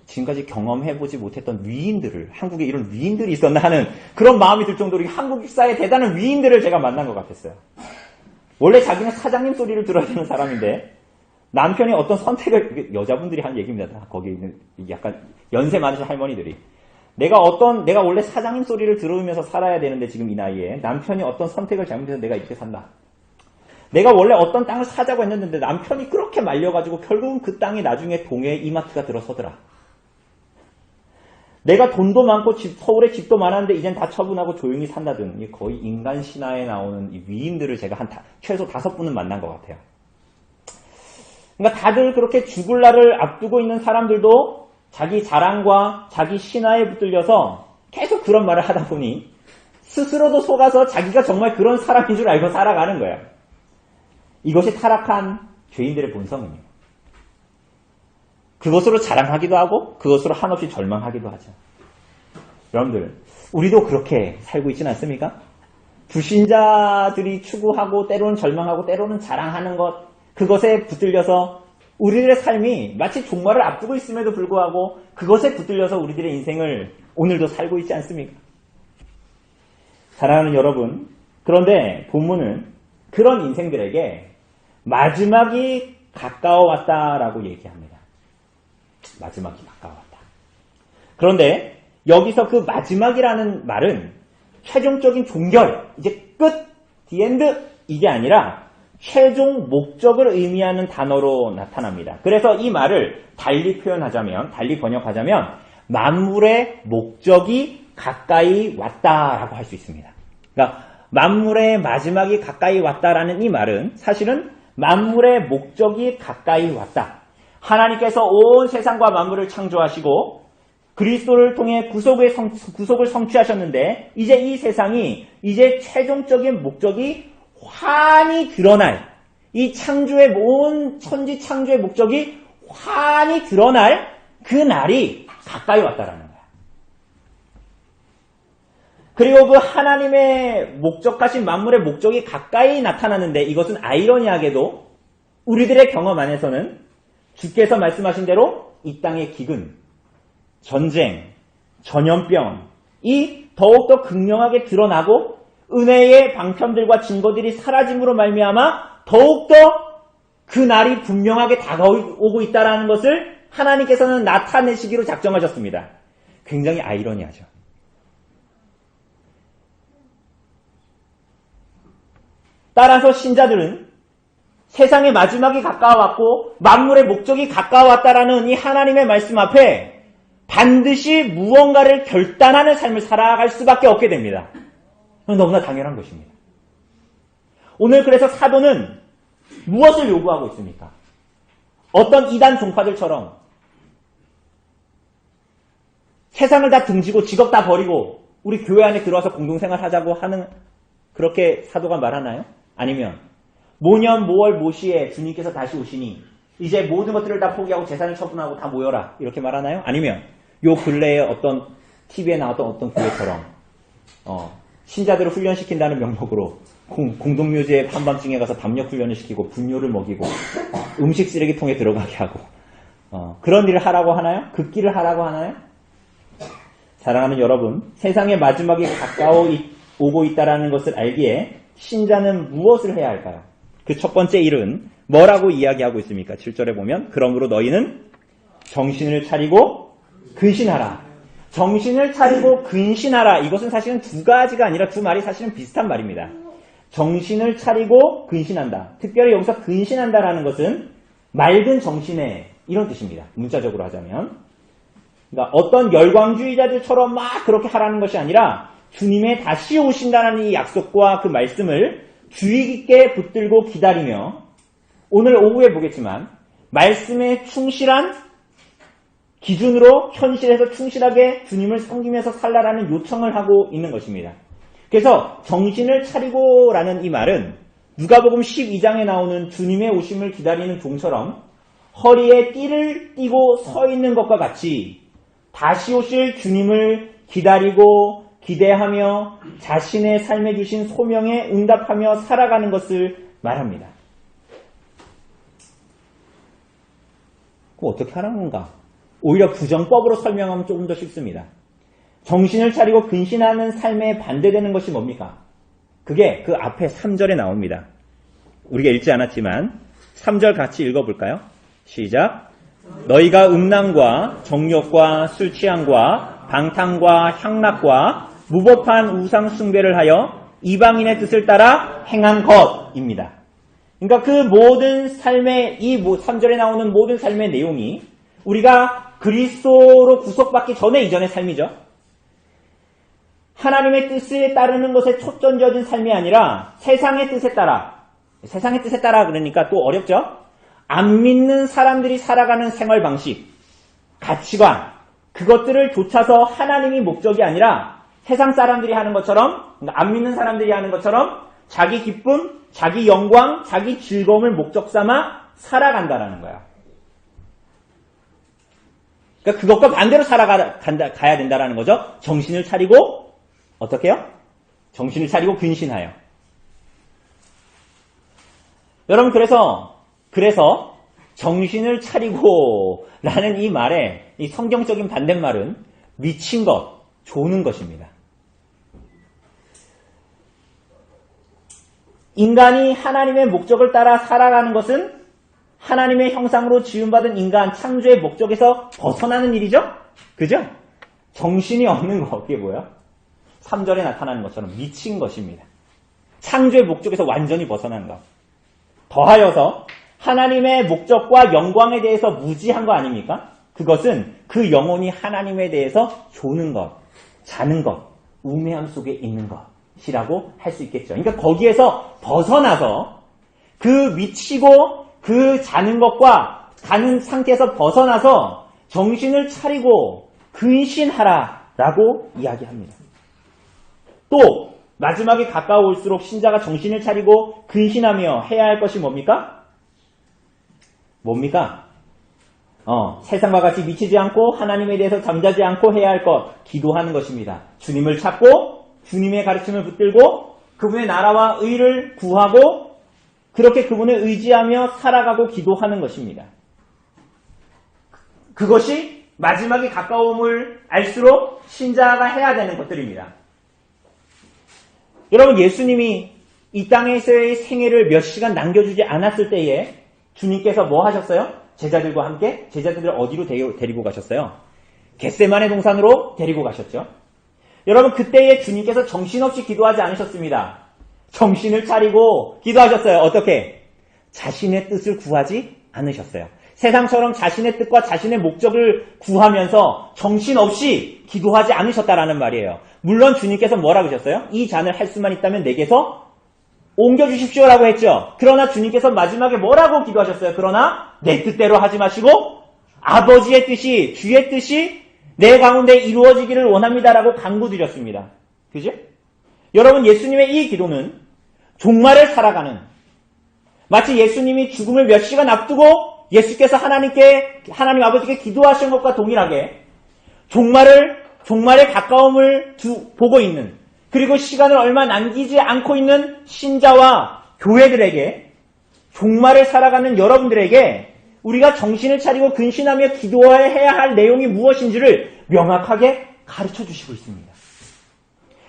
Speaker 1: 지금까지 경험해보지 못했던 위인들을, 한국에 이런 위인들이 있었나 하는 그런 마음이 들 정도로 한국 역사의 대단한 위인들을 제가 만난 것 같았어요. 원래 자기는 사장님 소리를 들어야 되는 사람인데, 남편이 어떤 선택을, 여자분들이 하는 얘기입니다. 거기 있는 약간 연세 많으신 할머니들이. 내가 원래 사장님 소리를 들으면서 살아야 되는데 지금 이 나이에 남편이 어떤 선택을 잘못해서 내가 이렇게 산다. 내가 원래 어떤 땅을 사자고 했는데 남편이 그렇게 말려가지고 결국은 그 땅이 나중에 동해에 이마트가 들어서더라. 내가 돈도 많고 서울에 집도 많았는데 이젠 다 처분하고 조용히 산다든 거의 인간 신화에 나오는 이 위인들을 제가 최소 5분은 만난 것 같아요. 그러니까 다들 그렇게 죽을 날을 앞두고 있는 사람들도 자기 자랑과 자기 신화에 붙들려서 계속 그런 말을 하다 보니 스스로도 속아서 자기가 정말 그런 사람인 줄 알고 살아가는 거예요. 이것이 타락한 죄인들의 본성입니다. 그것으로 자랑하기도 하고 그것으로 한없이 절망하기도 하죠. 여러분들, 우리도 그렇게 살고 있지는 않습니까? 불신자들이 추구하고 때로는 절망하고 때로는 자랑하는 것, 그것에 붙들려서 우리들의 삶이 마치 종말을 앞두고 있음에도 불구하고 그것에 붙들려서 우리들의 인생을 오늘도 살고 있지 않습니까? 사랑하는 여러분, 그런데 본문은 그런 인생들에게 마지막이 가까워왔다라고 얘기합니다. 마지막이 가까워왔다. 그런데 여기서 그 마지막이라는 말은 최종적인 종결, 이제 끝, the end, 이게 아니라 최종 목적을 의미하는 단어로 나타납니다. 그래서 이 말을 달리 번역하자면 만물의 목적이 가까이 왔다라고 할 수 있습니다. 그러니까 만물의 마지막이 가까이 왔다라는 이 말은 사실은 만물의 목적이 가까이 왔다. 하나님께서 온 세상과 만물을 창조하시고 그리스도를 통해 구속을 성취하셨는데 이제 이 세상이 이제 최종적인 목적이 환히 드러날, 이 창조의 온 천지 창조의 목적이 환히 드러날 그 날이 가까이 왔다라는 거야. 그리고 그 하나님의 목적하신 만물의 목적이 가까이 나타나는데 이것은 아이러니하게도 우리들의 경험 안에서는 주께서 말씀하신 대로 이 땅의 기근, 전쟁, 전염병이 더욱더 극명하게 드러나고 은혜의 방편들과 증거들이 사라짐으로 말미암아 더욱더 그 날이 분명하게 다가오고 있다는 것을 하나님께서는 나타내시기로 작정하셨습니다. 굉장히 아이러니하죠. 따라서 신자들은 세상의 마지막이 가까워왔고 만물의 목적이 가까워왔다라는 이 하나님의 말씀 앞에 반드시 무언가를 결단하는 삶을 살아갈 수밖에 없게 됩니다. 너무나 당연한 것입니다. 오늘 그래서 사도는 무엇을 요구하고 있습니까? 어떤 이단 종파들처럼 세상을 다 등지고 직업 다 버리고 우리 교회 안에 들어와서 공동생활 하자고 하는 그렇게 사도가 말하나요? 아니면 모년 모월 모시에 주님께서 다시 오시니 이제 모든 것들을 다 포기하고 재산을 처분하고 다 모여라 이렇게 말하나요? 아니면 요 근래에 어떤 TV에 나왔던 어떤 교회처럼 신자들을 훈련시킨다는 명목으로 공동묘지에 한밤중에 가서 담력 훈련을 시키고 분뇨를 먹이고 음식 쓰레기통에 들어가게 하고 그런 일을 하라고 하나요? 그 길을 하라고 하나요? 사랑하는 여러분, 세상의 마지막이 가까워 오고 있다는 것을 알기에 신자는 무엇을 해야 할까요? 그 첫 번째 일은 뭐라고 이야기하고 있습니까? 7절에 보면 그러므로 너희는 정신을 차리고 근신하라. 정신을 차리고 근신하라. 이것은 사실은 두 가지가 아니라 두 말이 사실은 비슷한 말입니다. 정신을 차리고 근신한다. 특별히 여기서 근신한다라는 것은 맑은 정신에 이런 뜻입니다. 문자적으로 하자면. 그러니까 어떤 열광주의자들처럼 막 그렇게 하라는 것이 아니라 주님의 다시 오신다는 이 약속과 그 말씀을 주의 깊게 붙들고 기다리며 오늘 오후에 보겠지만 말씀에 충실한 기준으로 현실에서 충실하게 주님을 섬기면서 살라라는 요청을 하고 있는 것입니다. 그래서 정신을 차리고라는 이 말은 누가복음 12장에 나오는 주님의 오심을 기다리는 종처럼 허리에 띠를 띠고 서 있는 것과 같이 다시 오실 주님을 기다리고 기대하며 자신의 삶에 주신 소명에 응답하며 살아가는 것을 말합니다. 그럼 어떻게 하라는 건가? 오히려 부정법으로 설명하면 조금 더 쉽습니다. 정신을 차리고 근신하는 삶에 반대되는 것이 뭡니까? 그게 그 앞에 3절에 나옵니다. 우리가 읽지 않았지만 3절 같이 읽어볼까요? 시작. 너희가 음란과 정욕과 술 취함과 방탕과 향락과 무법한 우상 숭배를 하여 이방인의 뜻을 따라 행한 것입니다. 그러니까 그 모든 삶의 이 3절에 나오는 모든 삶의 내용이 우리가 그리스도로 구속받기 전에 이전의 삶이죠. 하나님의 뜻에 따르는 것에 초점져진 삶이 아니라 세상의 뜻에 따라 그러니까 또 어렵죠? 안 믿는 사람들이 살아가는 생활 방식, 가치관, 그것들을 좇아서 하나님이 목적이 아니라 세상 사람들이 하는 것처럼, 안 믿는 사람들이 하는 것처럼 자기 기쁨, 자기 영광, 자기 즐거움을 목적 삼아 살아간다라는 거야. 그러니까 그것과 반대로 가야 된다라는 거죠. 정신을 차리고 어떻게 해요? 정신을 차리고 근신하여. 여러분 그래서 정신을 차리고 라는 이 말의 이 성경적인 반대말은 미친 것, 조는 것입니다. 인간이 하나님의 목적을 따라 살아가는 것은 하나님의 형상으로 지음받은 인간 창조의 목적에서 벗어나는 일이죠? 그죠? 정신이 없는 거, 그게 뭐예요? 3절에 나타나는 것처럼 미친 것입니다. 창조의 목적에서 완전히 벗어난 것. 더하여서 하나님의 목적과 영광에 대해서 무지한 거 아닙니까? 그것은 그 영혼이 하나님에 대해서 조는 것, 자는 것, 우매함 속에 있는 것이라고 할 수 있겠죠. 그러니까 거기에서 벗어나서 그 미치고 그 자는 것과 가는 상태에서 벗어나서 정신을 차리고 근신하라라고 이야기합니다. 또 마지막에 가까워올수록 신자가 정신을 차리고 근신하며 해야 할 것이 뭡니까? 세상과 같이 미치지 않고 하나님에 대해서 잠자지 않고 해야 할 것, 기도하는 것입니다. 주님을 찾고 주님의 가르침을 붙들고 그분의 나라와 의를 구하고 그렇게 그분을 의지하며 살아가고 기도하는 것입니다. 그것이 마지막에 가까움을 알수록 신자가 해야 되는 것들입니다. 여러분, 예수님이 이 땅에서의 생애를 몇 시간 남겨주지 않았을 때에 주님께서 뭐 하셨어요? 제자들과 함께 제자들을 어디로 데리고 가셨어요? 겟세마네 동산으로 데리고 가셨죠. 여러분, 그때에 주님께서 정신없이 기도하지 않으셨습니다. 정신을 차리고 기도하셨어요. 어떻게? 자신의 뜻을 구하지 않으셨어요. 세상처럼 자신의 뜻과 자신의 목적을 구하면서 정신없이 기도하지 않으셨다라는 말이에요. 물론 주님께서 뭐라고 하셨어요? 이 잔을 할 수만 있다면 내게서 옮겨주십시오라고 했죠. 그러나 주님께서 마지막에 뭐라고 기도하셨어요? 그러나 내 뜻대로 하지 마시고 아버지의 뜻이, 주의 뜻이 내 가운데 이루어지기를 원합니다라고 간구드렸습니다. 그죠? 여러분, 예수님의 이 기도는 종말을 살아가는, 마치 예수님이 죽음을 몇 시간 앞두고 예수께서 하나님 아버지께 기도하신 것과 동일하게 종말의 가까움을 보고 있는, 그리고 시간을 얼마 남기지 않고 있는 신자와 교회들에게, 종말을 살아가는 여러분들에게 우리가 정신을 차리고 근신하며 기도해야 할 내용이 무엇인지를 명확하게 가르쳐 주시고 있습니다.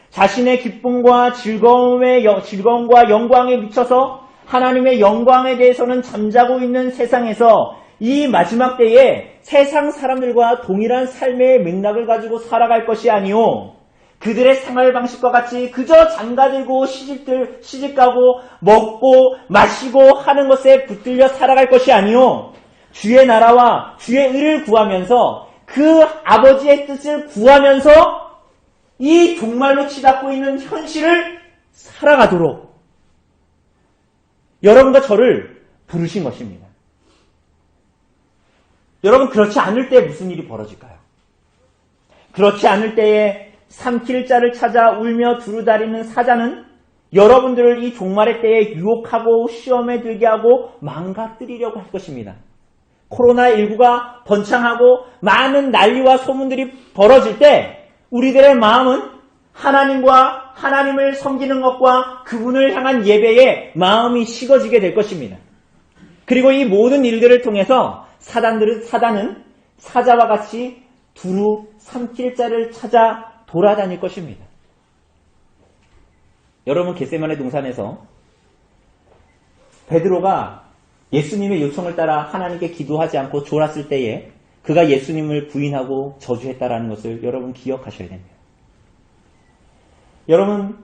Speaker 1: 자신의 기쁨과 즐거움과 영광에 미쳐서 하나님의 영광에 대해서는 잠자고 있는 세상에서 이 마지막 때에 세상 사람들과 동일한 삶의 맥락을 가지고 살아갈 것이 아니오, 그들의 생활 방식과 같이 그저 장가들고 시집가고 먹고 마시고 하는 것에 붙들려 살아갈 것이 아니오, 주의 나라와 주의 의를 구하면서 그 아버지의 뜻을 구하면서 이 종말로 치닫고 있는 현실을 살아가도록 여러분과 저를 부르신 것입니다. 여러분, 그렇지 않을 때 무슨 일이 벌어질까요? 그렇지 않을 때에 삼킬 자를 찾아 울며 두루다니는 사자는 여러분들을 이 종말의 때에 유혹하고 시험에 들게 하고 망가뜨리려고 할 것입니다. 코로나19가 번창하고 많은 난리와 소문들이 벌어질 때 우리들의 마음은 하나님과 하나님을 섬기는 것과 그분을 향한 예배에 마음이 식어지게 될 것입니다. 그리고 이 모든 일들을 통해서 사단은 사자와 같이 두루 삼킬 자를 찾아 돌아다닐 것입니다. 여러분, 겟세마네 동산에서 베드로가 예수님의 요청을 따라 하나님께 기도하지 않고 졸았을 때에 그가 예수님을 부인하고 저주했다라는 것을 여러분 기억하셔야 됩니다. 여러분,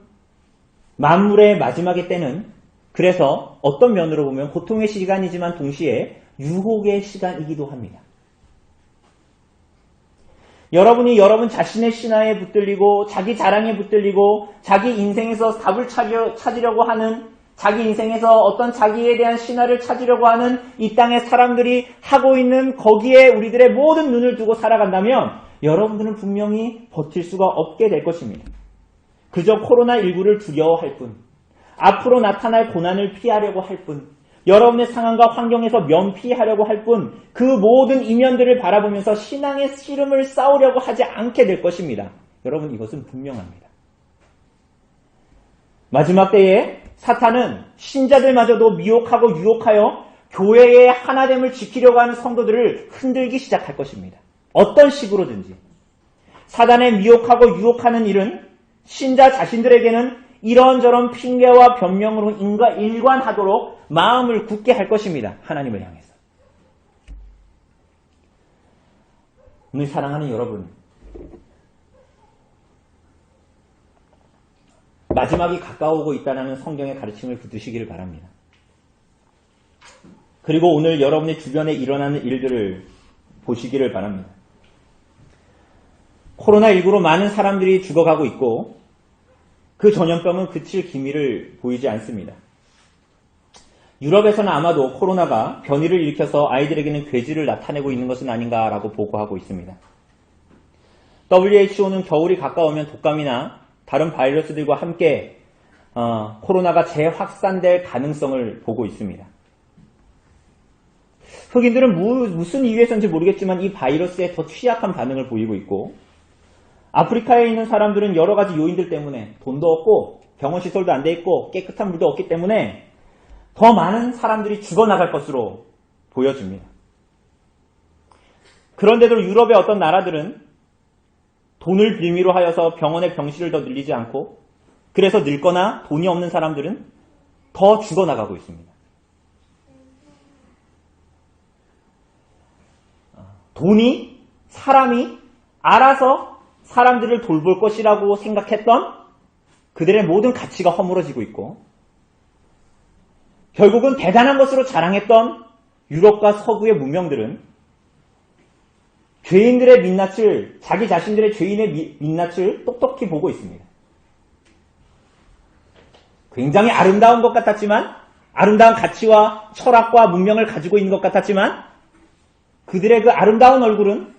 Speaker 1: 만물의 마지막의 때는 그래서 어떤 면으로 보면 고통의 시간이지만 동시에 유혹의 시간이기도 합니다. 여러분이 여러분 자신의 신화에 붙들리고 자기 자랑에 붙들리고 자기 인생에서 답을 찾으려고 하는, 자기 인생에서 어떤 자기에 대한 신화를 찾으려고 하는 이 땅의 사람들이 하고 있는 거기에 우리들의 모든 눈을 두고 살아간다면 여러분들은 분명히 버틸 수가 없게 될 것입니다. 그저 코로나19를 두려워할 뿐, 앞으로 나타날 고난을 피하려고 할 뿐, 여러분의 상황과 환경에서 면피하려고 할 뿐, 그 모든 이면들을 바라보면서 신앙의 씨름을 싸우려고 하지 않게 될 것입니다. 여러분, 이것은 분명합니다. 마지막 때에 사탄은 신자들마저도 미혹하고 유혹하여 교회의 하나됨을 지키려고 하는 성도들을 흔들기 시작할 것입니다. 어떤 식으로든지. 사단의 미혹하고 유혹하는 일은 신자 자신들에게는 이런저런 핑계와 변명으로 일관하도록 마음을 굳게 할 것입니다. 하나님을 향해서. 오늘 사랑하는 여러분, 마지막이 가까워오고 있다는 성경의 가르침을 붙드시기를 바랍니다. 그리고 오늘 여러분의 주변에 일어나는 일들을 보시기를 바랍니다. 코로나19로 많은 사람들이 죽어가고 있고 그 전염병은 그칠 기미를 보이지 않습니다. 유럽에서는 아마도 코로나가 변이를 일으켜서 아이들에게는 괴질을 나타내고 있는 것은 아닌가라고 보고하고 있습니다. WHO는 겨울이 가까우면 독감이나 다른 바이러스들과 함께 코로나가 재확산될 가능성을 보고 있습니다. 흑인들은 무슨 이유에서인지 모르겠지만 이 바이러스에 더 취약한 반응을 보이고 있고, 아프리카에 있는 사람들은 여러 가지 요인들 때문에 돈도 없고 병원 시설도 안 돼 있고 깨끗한 물도 없기 때문에 더 많은 사람들이 죽어나갈 것으로 보여집니다. 그런데도 유럽의 어떤 나라들은 돈을 빌미로 하여서 병원의 병실을 더 늘리지 않고, 그래서 늙거나 돈이 없는 사람들은 더 죽어나가고 있습니다. 사람이 알아서 사람들을 돌볼 것이라고 생각했던 그들의 모든 가치가 허물어지고 있고, 결국은 대단한 것으로 자랑했던 유럽과 서구의 문명들은 죄인들의 민낯을, 자기 자신들의 죄인의 민낯을 똑똑히 보고 있습니다. 굉장히 아름다운 것 같았지만, 아름다운 가치와 철학과 문명을 가지고 있는 것 같았지만, 그들의 그 아름다운 얼굴은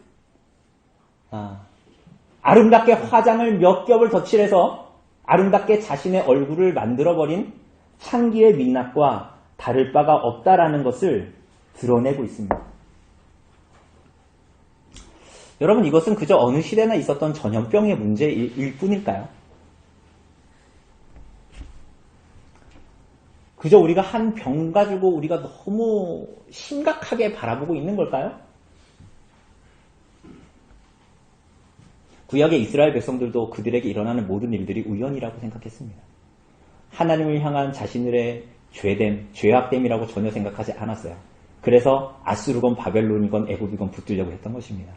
Speaker 1: 아름답게 화장을 몇 겹을 덧칠해서 아름답게 자신의 얼굴을 만들어버린 창기의 민낯과 다를 바가 없다라는 것을 드러내고 있습니다. 여러분, 이것은 그저 어느 시대나 있었던 전염병의 문제일 뿐일까요? 그저 우리가 한 병 가지고 우리가 너무 심각하게 바라보고 있는 걸까요? 구약의 이스라엘 백성들도 그들에게 일어나는 모든 일들이 우연이라고 생각했습니다. 하나님을 향한 자신들의 죄악됨이라고 전혀 생각하지 않았어요. 그래서 아수르건 바벨론이건 애굽이건 붙들려고 했던 것입니다.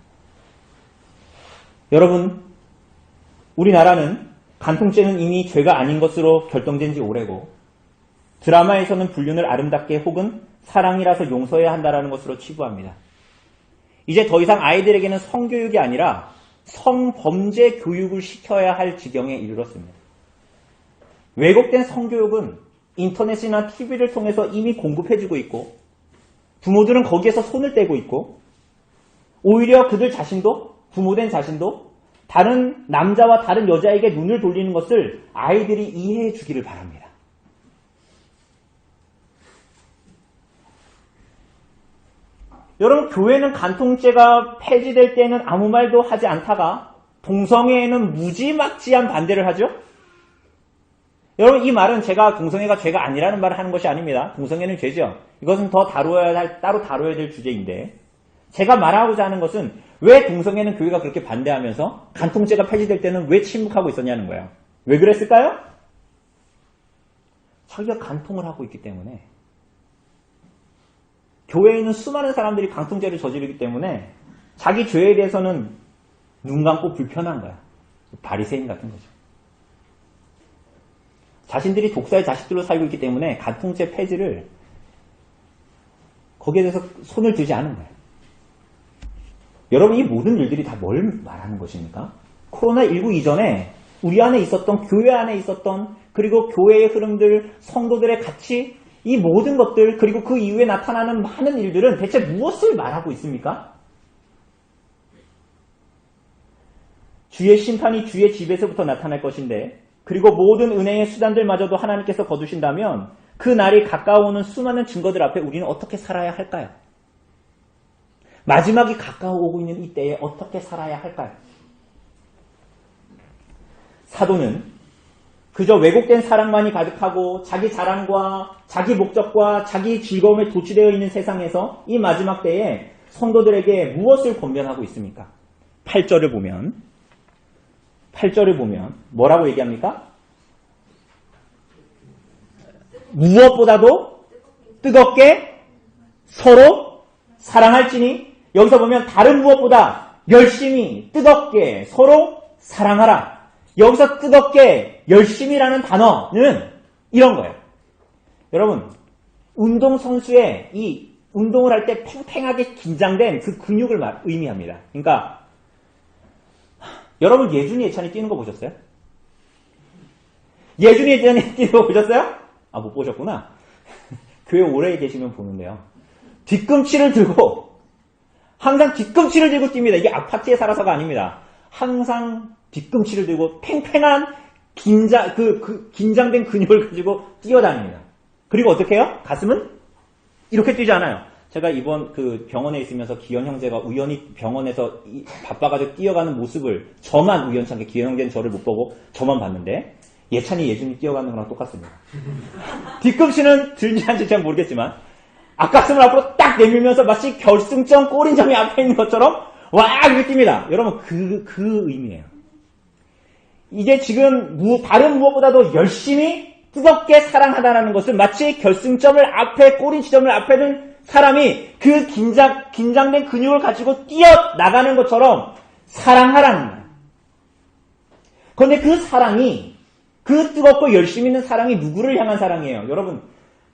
Speaker 1: 여러분, 우리나라는 간통죄는 이미 죄가 아닌 것으로 결정된 지 오래고, 드라마에서는 불륜을 아름답게 혹은 사랑이라서 용서해야 한다는 것으로 치부합니다. 이제 더 이상 아이들에게는 성교육이 아니라 성범죄 교육을 시켜야 할 지경에 이르렀습니다. 왜곡된 성교육은 인터넷이나 TV를 통해서 이미 공급해주고 있고, 부모들은 거기에서 손을 떼고 있고, 오히려 그들 자신도, 부모된 자신도 다른 남자와 다른 여자에게 눈을 돌리는 것을 아이들이 이해해 주기를 바랍니다. 여러분, 교회는 간통죄가 폐지될 때는 아무 말도 하지 않다가 동성애에는 무지막지한 반대를 하죠? 여러분, 이 말은 제가 동성애가 죄가 아니라는 말을 하는 것이 아닙니다. 동성애는 죄죠. 이것은 더 따로 다뤄야 될 주제인데, 제가 말하고자 하는 것은 왜 동성애는 교회가 그렇게 반대하면서 간통죄가 폐지될 때는 왜 침묵하고 있었냐는 거예요. 왜 그랬을까요? 자기가 간통을 하고 있기 때문에. 교회에 있는 수많은 사람들이 간통죄를 저지르기 때문에 자기 죄에 대해서는 눈 감고 불편한 거야. 바리새인 같은 거죠. 자신들이 독사의 자식들로 살고 있기 때문에 간통죄 폐지를 거기에 대해서 손을 들지 않은 거예요. 여러분, 이 모든 일들이 다 뭘 말하는 것입니까? 코로나19 이전에 우리 안에 있었던, 교회 안에 있었던, 그리고 교회의 흐름들, 성도들의 가치, 이 모든 것들, 그리고 그 이후에 나타나는 많은 일들은 대체 무엇을 말하고 있습니까? 주의 심판이 주의 집에서부터 나타날 것인데, 그리고 모든 은혜의 수단들마저도 하나님께서 거두신다면 그 날이 가까워오는 수많은 증거들 앞에 우리는 어떻게 살아야 할까요? 마지막이 가까워오고 있는 이 때에 어떻게 살아야 할까요? 사도는 그저 왜곡된 사랑만이 가득하고 자기 자랑과 자기 목적과 자기 즐거움에 도취되어 있는 세상에서 이 마지막 때에 성도들에게 무엇을 권면하고 있습니까? 8절을 보면 뭐라고 얘기합니까? 무엇보다도 뜨겁게 서로 사랑할지니, 여기서 보면 다른 무엇보다 열심히 뜨겁게 서로 사랑하라. 여기서 뜨겁게 열심히라는 단어는 이런 거예요. 여러분, 운동선수의 이 운동을 할 때 팽팽하게 긴장된 그 근육을 의미합니다. 그러니까 여러분, 예준이 예찬이 뛰는 거 보셨어요? 예준이 예찬이 뛰는 거 보셨어요? 아, 못 보셨구나. 교회 오래 계시면 보는데요. 뒤꿈치를 들고, 항상 뒤꿈치를 들고 뜁니다. 이게 아파트에 살아서가 아닙니다. 항상 뒤꿈치를 들고 팽팽한 긴장된 근육을 가지고 뛰어다닙니다. 그리고 어떻게 해요? 가슴은 이렇게 뛰지 않아요. 제가 이번 병원에 있으면서 기현 형제가 우연히 병원에서 바빠가지고 뛰어가는 모습을 저만 우연찮게, 기현 형제는 저를 못 보고 저만 봤는데, 예찬이 예준이 뛰어가는 거랑 똑같습니다. 뒤꿈치는 들지 않을지 잘 모르겠지만 앞가슴을 앞으로 딱 내밀면서 마치 결승점 골인점이 앞에 있는 것처럼 와 이렇게 뜁니다. 여러분, 그 의미예요. 이제 지금 다른 무엇보다도 열심히 뜨겁게 사랑하다라는 것은 마치 결승점을 앞에, 골인 지점을 앞에 둔 사람이 그 긴장된 근육을 가지고 뛰어나가는 것처럼 사랑하라는 거예요. 그런데 그 사랑이, 그 뜨겁고 열심히 있는 사랑이 누구를 향한 사랑이에요? 여러분,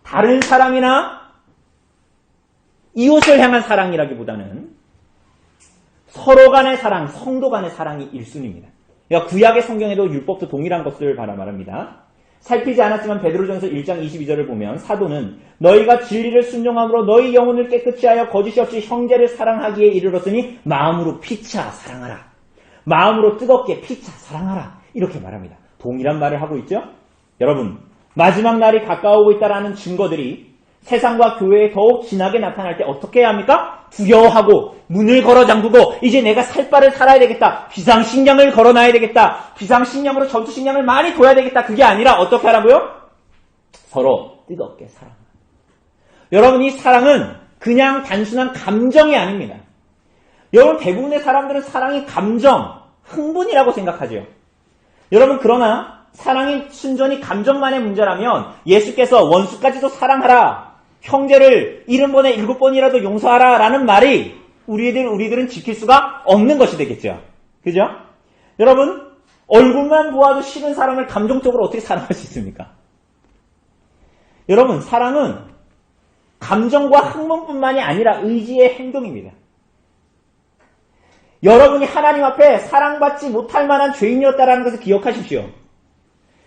Speaker 1: 다른 사람이나 이웃을 향한 사랑이라기보다는 서로 간의 사랑, 성도 간의 사랑이 1순위입니다. 그러니까 구약의 성경에도 율법도 동일한 것을 말합니다. 살피지 않았지만 베드로전서 1장 22절을 보면 사도는 너희가 진리를 순종함으로 너희 영혼을 깨끗이 하여 거짓이 없이 형제를 사랑하기에 이르렀으니 마음으로 피차 사랑하라. 마음으로 뜨겁게 피차 사랑하라. 이렇게 말합니다. 동일한 말을 하고 있죠? 여러분, 마지막 날이 가까워오고 있다는 증거들이 세상과 교회에 더욱 진하게 나타날 때 어떻게 해야 합니까? 두려워하고 문을 걸어 잠그고 이제 내가 살 바를 살아야 되겠다. 비상식량을 걸어놔야 되겠다. 비상식량으로 전투식량을 많이 둬야 되겠다. 그게 아니라 어떻게 하라고요? 서로 뜨겁게 사랑하라. 여러분, 이 사랑은 그냥 단순한 감정이 아닙니다. 여러분, 대부분의 사람들은 사랑이 감정, 흥분이라고 생각하죠. 여러분, 그러나 사랑이 순전히 감정만의 문제라면 예수께서 원수까지도 사랑하라, 형제를 70번에 7번이라도 용서하라 라는 말이 우리들은 지킬 수가 없는 것이 되겠죠. 그죠? 여러분, 얼굴만 보아도 싫은 사람을 감정적으로 어떻게 사랑할 수 있습니까? 여러분, 사랑은 감정과 흥분뿐만이 아니라 의지의 행동입니다. 여러분이 하나님 앞에 사랑받지 못할 만한 죄인이었다는 것을 기억하십시오.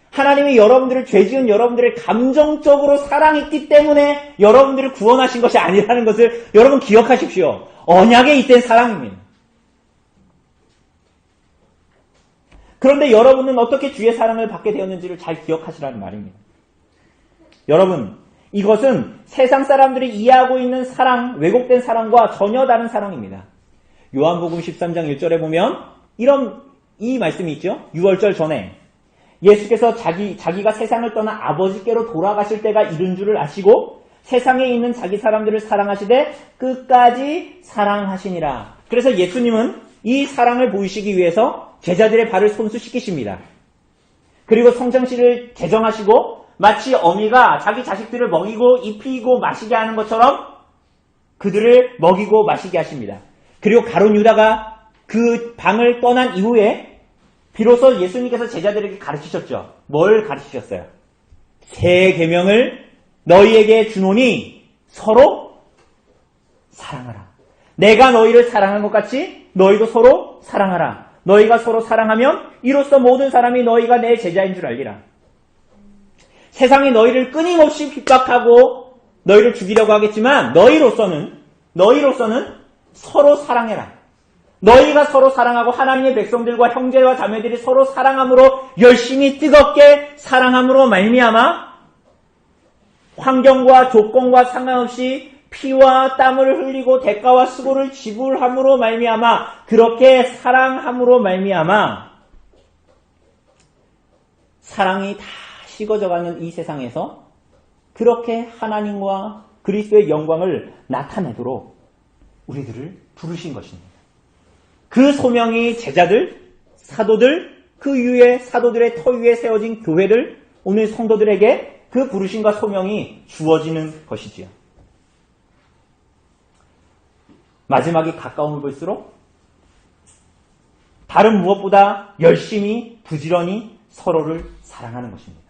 Speaker 1: 하나님이 여러분들을, 죄지은 여러분들을 감정적으로 사랑했기 때문에 여러분들을 구원하신 것이 아니라는 것을 여러분 기억하십시오. 언약에 잇된 사랑입니다. 그런데 여러분은 어떻게 주의 사랑을 받게 되었는지를 잘 기억하시라는 말입니다. 여러분, 이것은 세상 사람들이 이해하고 있는 사랑, 왜곡된 사랑과 전혀 다른 사랑입니다. 요한복음 13장 1절에 보면 이 말씀이 있죠. 유월절 전에 예수께서 자기가 세상을 떠나 아버지께로 돌아가실 때가 이른 줄을 아시고 세상에 있는 자기 사람들을 사랑하시되 끝까지 사랑하시니라. 그래서 예수님은 이 사랑을 보이시기 위해서 제자들의 발을 손수시키십니다. 그리고 성전시를 제정하시고 마치 어미가 자기 자식들을 먹이고 입히고 마시게 하는 것처럼 그들을 먹이고 마시게 하십니다. 그리고 가룟 유다가 그 방을 떠난 이후에 비로소 예수님께서 제자들에게 가르치셨죠. 뭘 가르치셨어요? 새 계명을 너희에게 주노니 서로 사랑하라. 내가 너희를 사랑한 것 같이 너희도 서로 사랑하라. 너희가 서로 사랑하면 이로써 모든 사람이 너희가 내 제자인 줄 알리라. 세상이 너희를 끊임없이 핍박하고 너희를 죽이려고 하겠지만 너희로서는 서로 사랑해라. 너희가 서로 사랑하고 하나님의 백성들과 형제와 자매들이 서로 사랑함으로 열심히 뜨겁게 사랑함으로 말미암아 환경과 조건과 상관없이 피와 땀을 흘리고 대가와 수고를 지불함으로 말미암아 그렇게 사랑함으로 말미암아 사랑이 다 식어져가는 이 세상에서 그렇게 하나님과 그리스도의 영광을 나타내도록 우리들을 부르신 것입니다. 그 소명이 제자들, 사도들, 그 위에 사도들의 터 위에 세워진 교회들, 오늘 성도들에게 그 부르심과 소명이 주어지는 것이지요. 마지막이 가까움을 볼수록 다른 무엇보다 열심히 부지런히 서로를 사랑하는 것입니다.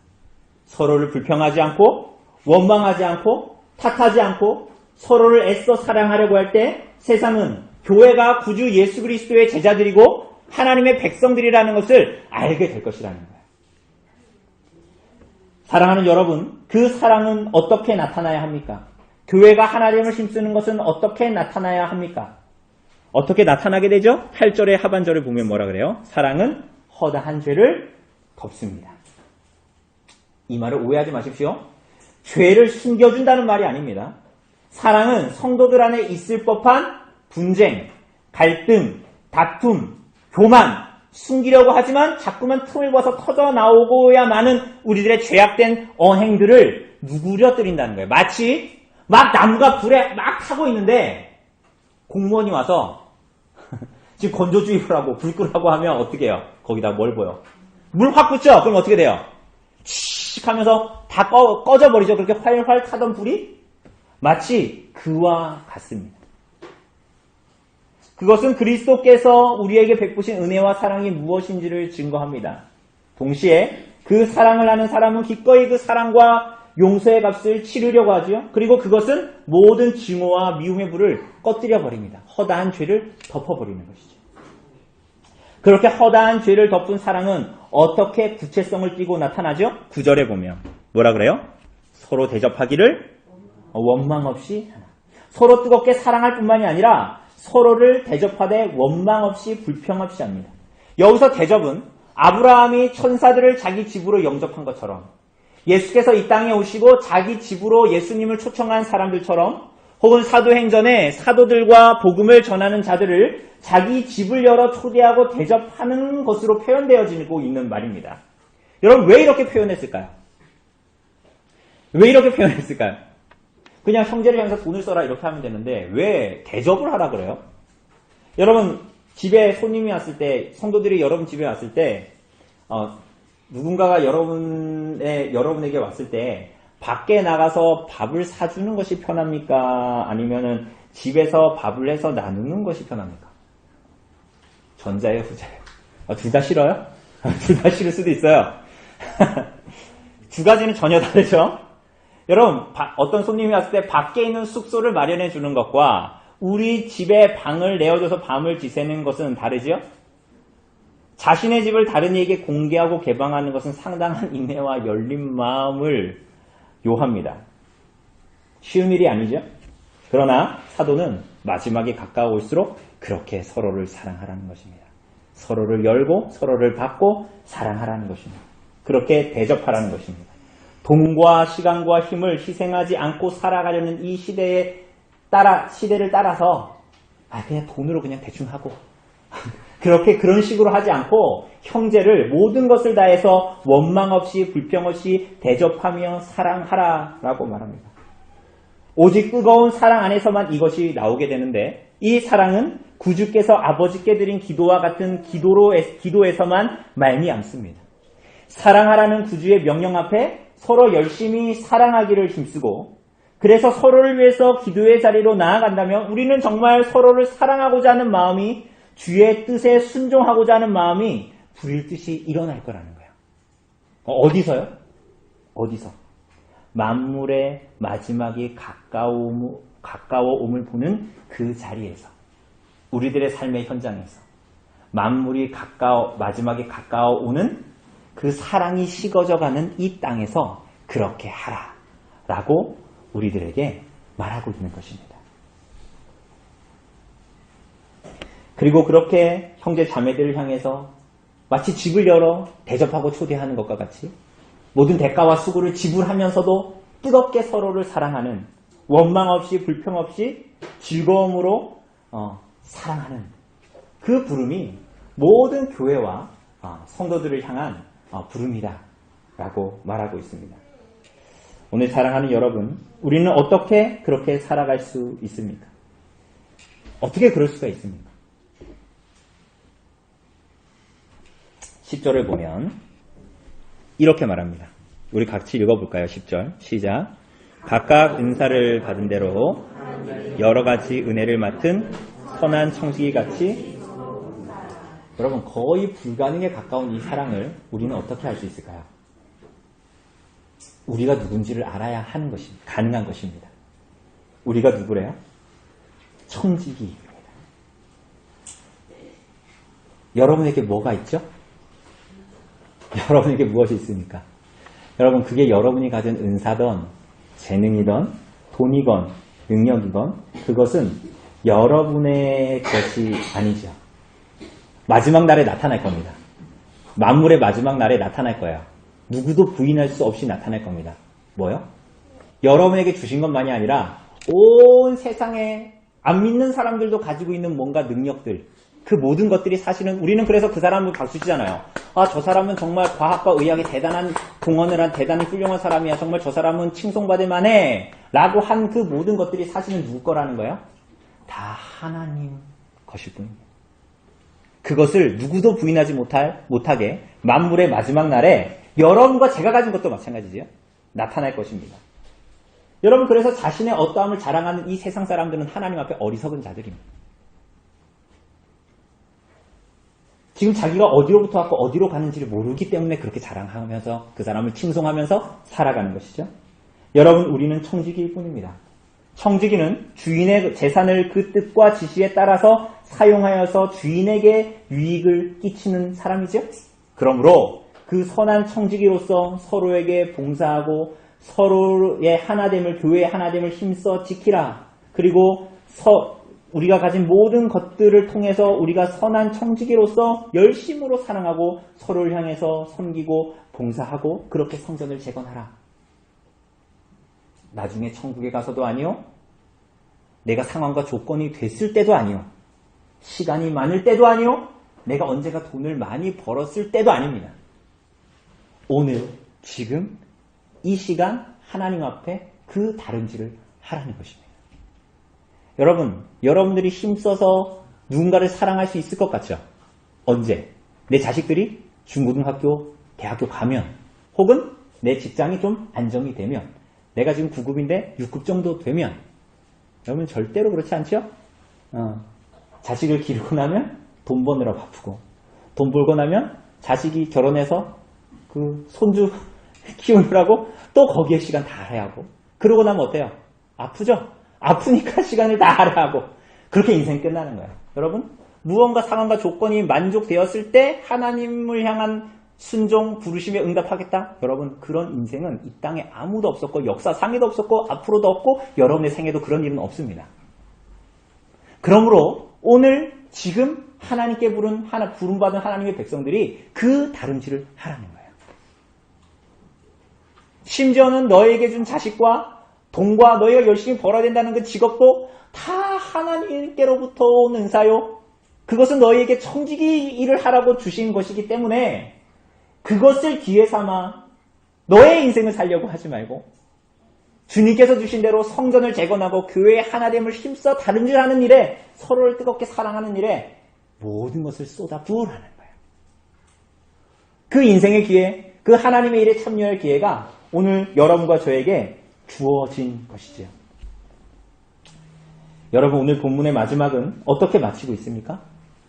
Speaker 1: 서로를 불평하지 않고 원망하지 않고 탓하지 않고 서로를 애써 사랑하려고 할 때 세상은 교회가 구주 예수 그리스도의 제자들이고 하나님의 백성들이라는 것을 알게 될 것이라는 거예요. 사랑하는 여러분, 그 사랑은 어떻게 나타나야 합니까? 교회가 하나님을 힘쓰는 것은 어떻게 나타나야 합니까? 어떻게 나타나게 되죠? 8절의 하반절을 보면 뭐라 그래요? 사랑은 허다한 죄를 덮습니다. 이 말을 오해하지 마십시오. 죄를 숨겨준다는 말이 아닙니다. 사랑은 성도들 안에 있을 법한 분쟁, 갈등, 다툼, 교만, 숨기려고 하지만 자꾸만 틈을 봐서 터져 나오고야 마는 우리들의 죄악된 언행들을 누구려뜨린다는 거예요. 마치 막 나무가 불에 막 타고 있는데 공무원이 와서 지금 건조주의를 하고 불 끄라고 하면 어떻게 해요? 거기다 뭘 보여? 물 확 붙죠? 그럼 어떻게 돼요? 칙 하면서 다 꺼져버리죠. 그렇게 활활 타던 불이 마치 그와 같습니다. 그것은 그리스도께서 우리에게 베푸신 은혜와 사랑이 무엇인지를 증거합니다. 동시에 그 사랑을 하는 사람은 기꺼이 그 사랑과 용서의 값을 치르려고 하죠. 그리고 그것은 모든 증오와 미움의 불을 꺼뜨려 버립니다. 허다한 죄를 덮어버리는 것이죠. 그렇게 허다한 죄를 덮은 사랑은 어떻게 구체성을 띠고 나타나죠? 9절에 보면 뭐라 그래요? 서로 대접하기를 원망 없이 하나. 서로 뜨겁게 사랑할 뿐만이 아니라 서로를 대접하되 원망 없이 불평 없이 합니다. 여기서 대접은 아브라함이 천사들을 자기 집으로 영접한 것처럼 예수께서 이 땅에 오시고 자기 집으로 예수님을 초청한 사람들처럼 혹은 사도행전에 사도들과 복음을 전하는 자들을 자기 집을 열어 초대하고 대접하는 것으로 표현되어지고 있는 말입니다. 여러분 왜 이렇게 표현했을까요? 왜 이렇게 표현했을까요? 그냥 형제를 향해서 돈을 써라 이렇게 하면 되는데 왜 대접을 하라 그래요? 여러분 집에 손님이 왔을 때 성도들이 여러분 집에 왔을 때 누군가가 여러분에게 왔을 때 밖에 나가서 밥을 사주는 것이 편합니까? 아니면은 집에서 밥을 해서 나누는 것이 편합니까? 전자예요, 후자예요? 둘 다 싫어요? 둘 다 싫을 수도 있어요. 두 가지는 전혀 다르죠? 여러분, 어떤 손님이 왔을 때 밖에 있는 숙소를 마련해 주는 것과 우리 집에 방을 내어줘서 밤을 지새는 것은 다르죠? 자신의 집을 다른 이에게 공개하고 개방하는 것은 상당한 인내와 열린 마음을 요합니다. 쉬운 일이 아니죠? 그러나 사도는 마지막에 가까울수록 그렇게 서로를 사랑하라는 것입니다. 서로를 열고 서로를 받고 사랑하라는 것입니다. 그렇게 대접하라는 것입니다. 돈과 시간과 힘을 희생하지 않고 살아가려는 이 시대를 따라서 그냥 돈으로 그냥 대충 하고 그런 식으로 하지 않고 형제를 모든 것을 다해서 원망 없이 불평 없이 대접하며 사랑하라라고 말합니다. 오직 뜨거운 사랑 안에서만 이것이 나오게 되는데 이 사랑은 구주께서 아버지께 드린 기도와 같은 기도에서만 말미암습니다. 사랑하라는 구주의 명령 앞에 서로 열심히 사랑하기를 힘쓰고 그래서 서로를 위해서 기도의 자리로 나아간다면 우리는 정말 서로를 사랑하고자 하는 마음이 주의 뜻에 순종하고자 하는 마음이 불일 듯이 일어날 거라는 거예요. 어디서요? 어디서? 만물의 마지막이 가까워옴을 보는 그 자리에서 우리들의 삶의 현장에서 만물이 마지막에 가까워오는 그 사랑이 식어져가는 이 땅에서 그렇게 하라라고 우리들에게 말하고 있는 것입니다. 그리고 그렇게 형제 자매들을 향해서 마치 집을 열어 대접하고 초대하는 것과 같이 모든 대가와 수고를 지불하면서도 뜨겁게 서로를 사랑하는 원망 없이 불평 없이 즐거움으로 사랑하는 그 부름이 모든 교회와 성도들을 향한 부름이다라고 말하고 있습니다. 오늘 사랑하는 여러분, 우리는 어떻게 그렇게 살아갈 수 있습니까? 어떻게 그럴 수가 있습니까? 10절을 보면 이렇게 말합니다. 우리 같이 읽어볼까요? 10절 시작. 각각 은사를 받은 대로 여러 가지 은혜를 맡은 선한 청지기 같이 여러분 거의 불가능에 가까운 이 사랑을 우리는 어떻게 할 수 있을까요? 우리가 누군지를 알아야 하는 것입니다. 가능한 것입니다. 우리가 누구래요? 청지기입니다. 여러분에게 뭐가 있죠? 여러분에게 무엇이 있습니까? 여러분 그게 여러분이 가진 은사든 재능이든 돈이건 능력이건 그것은 여러분의 것이 아니죠. 마지막 날에 나타날 겁니다. 만물의 마지막 날에 나타날 거예요. 누구도 부인할 수 없이 나타날 겁니다. 뭐요? 여러분에게 주신 것만이 아니라 온 세상에 안 믿는 사람들도 가지고 있는 뭔가 능력들 그 모든 것들이 사실은 우리는 그래서 그 사람을 박수치잖아요. 저 사람은 정말 과학과 의학에 대단한 공헌을 한 대단히 훌륭한 사람이야. 정말 저 사람은 칭송받을 만해. 라고 한 그 모든 것들이 사실은 누구 거라는 거예요? 다 하나님 것일 뿐입니다. 그것을 누구도 부인하지 못하게 만물의 마지막 날에 여러분과 제가 가진 것도 마찬가지지요. 나타날 것입니다. 여러분 그래서 자신의 어떠함을 자랑하는 이 세상 사람들은 하나님 앞에 어리석은 자들입니다. 지금 자기가 어디로부터 왔고 어디로 가는지를 모르기 때문에 그렇게 자랑하면서 그 사람을 칭송하면서 살아가는 것이죠. 여러분 우리는 청지기일 뿐입니다. 청지기는 주인의 재산을 그 뜻과 지시에 따라서 사용하여서 주인에게 유익을 끼치는 사람이죠. 그러므로 그 선한 청지기로서 서로에게 봉사하고 서로의 하나됨을 교회의 하나됨을 힘써 지키라. 그리고 우리가 가진 모든 것들을 통해서 우리가 선한 청지기로서 열심으로 사랑하고 서로를 향해서 섬기고 봉사하고 그렇게 성전을 재건하라. 나중에 천국에 가서도 아니요. 내가 상황과 조건이 됐을 때도 아니요. 시간이 많을 때도 아니요. 내가 언제가 돈을 많이 벌었을 때도 아닙니다. 오늘, 지금, 이 시간 하나님 앞에 그 다름질을 하라는 것입니다. 여러분, 여러분들이 힘써서 누군가를 사랑할 수 있을 것 같죠? 언제? 내 자식들이 중고등학교, 대학교 가면 혹은 내 직장이 좀 안정이 되면 내가 지금 9급인데 6급 정도 되면 여러분 절대로 그렇지 않죠? 자식을 기르고 나면 돈 버느라 바쁘고 돈 벌고 나면 자식이 결혼해서 그 손주 키우느라고 또 거기에 시간 다 할애하고 하고 그러고 나면 어때요? 아프죠? 아프니까 시간을 다 할애하고 그렇게 인생이 끝나는 거예요. 여러분 무언가 상황과 조건이 만족되었을 때 하나님을 향한 순종 부르심에 응답하겠다? 여러분 그런 인생은 이 땅에 아무도 없었고 역사상에도 없었고 앞으로도 없고 여러분의 생에도 그런 일은 없습니다. 그러므로 오늘 지금 하나님께 부름받은 하나님의 백성들이 그 다름질을 하라는 거예요. 심지어는 너에게 준 자식과 돈과 너희가 열심히 벌어야 된다는 그 직업도 다 하나님께로부터 온 은사요. 그것은 너희에게 청지기 일을 하라고 주신 것이기 때문에 그것을 기회 삼아 너의 인생을 살려고 하지 말고 주님께서 주신 대로 성전을 재건하고 교회의 하나됨을 힘써 다른 줄 하는 일에 서로를 뜨겁게 사랑하는 일에 모든 것을 쏟아 부으라는 거예요. 그 인생의 기회, 그 하나님의 일에 참여할 기회가 오늘 여러분과 저에게 주어진 것이지요. 여러분 오늘 본문의 마지막은 어떻게 마치고 있습니까?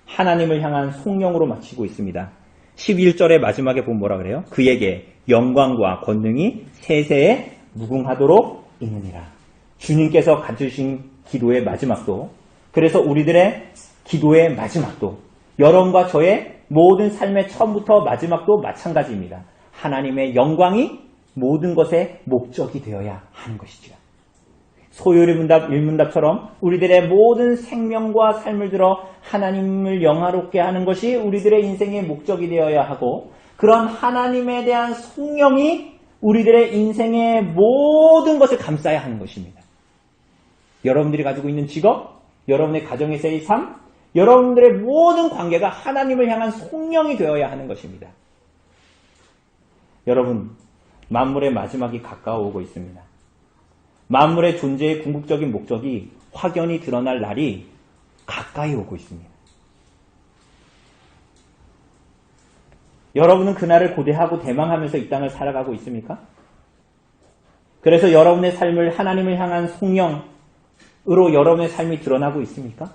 Speaker 1: 하나님을 향한 송영으로 마치고 있습니다. 11절의 마지막에 보면 뭐라 그래요? 그에게 영광과 권능이 세세에 무궁하도록 있느니라. 주님께서 가주신 기도의 마지막도, 그래서 우리들의 기도의 마지막도, 여러분과 저의 모든 삶의 처음부터 마지막도 마찬가지입니다. 하나님의 영광이 모든 것의 목적이 되어야 하는 것이죠. 소요리 일문답처럼 우리들의 모든 생명과 삶을 들어 하나님을 영화롭게 하는 것이 우리들의 인생의 목적이 되어야 하고, 그런 하나님에 대한 송영이 우리들의 인생의 모든 것을 감싸야 하는 것입니다. 여러분들이 가지고 있는 직업, 여러분의 가정에서의 삶, 여러분들의 모든 관계가 하나님을 향한 송영이 되어야 하는 것입니다. 여러분, 만물의 마지막이 가까워오고 있습니다. 만물의 존재의 궁극적인 목적이 확연히 드러날 날이 가까이 오고 있습니다. 여러분은 그날을 고대하고 대망하면서 이 땅을 살아가고 있습니까? 그래서 여러분의 삶을 하나님을 향한 송영으로 여러분의 삶이 드러나고 있습니까?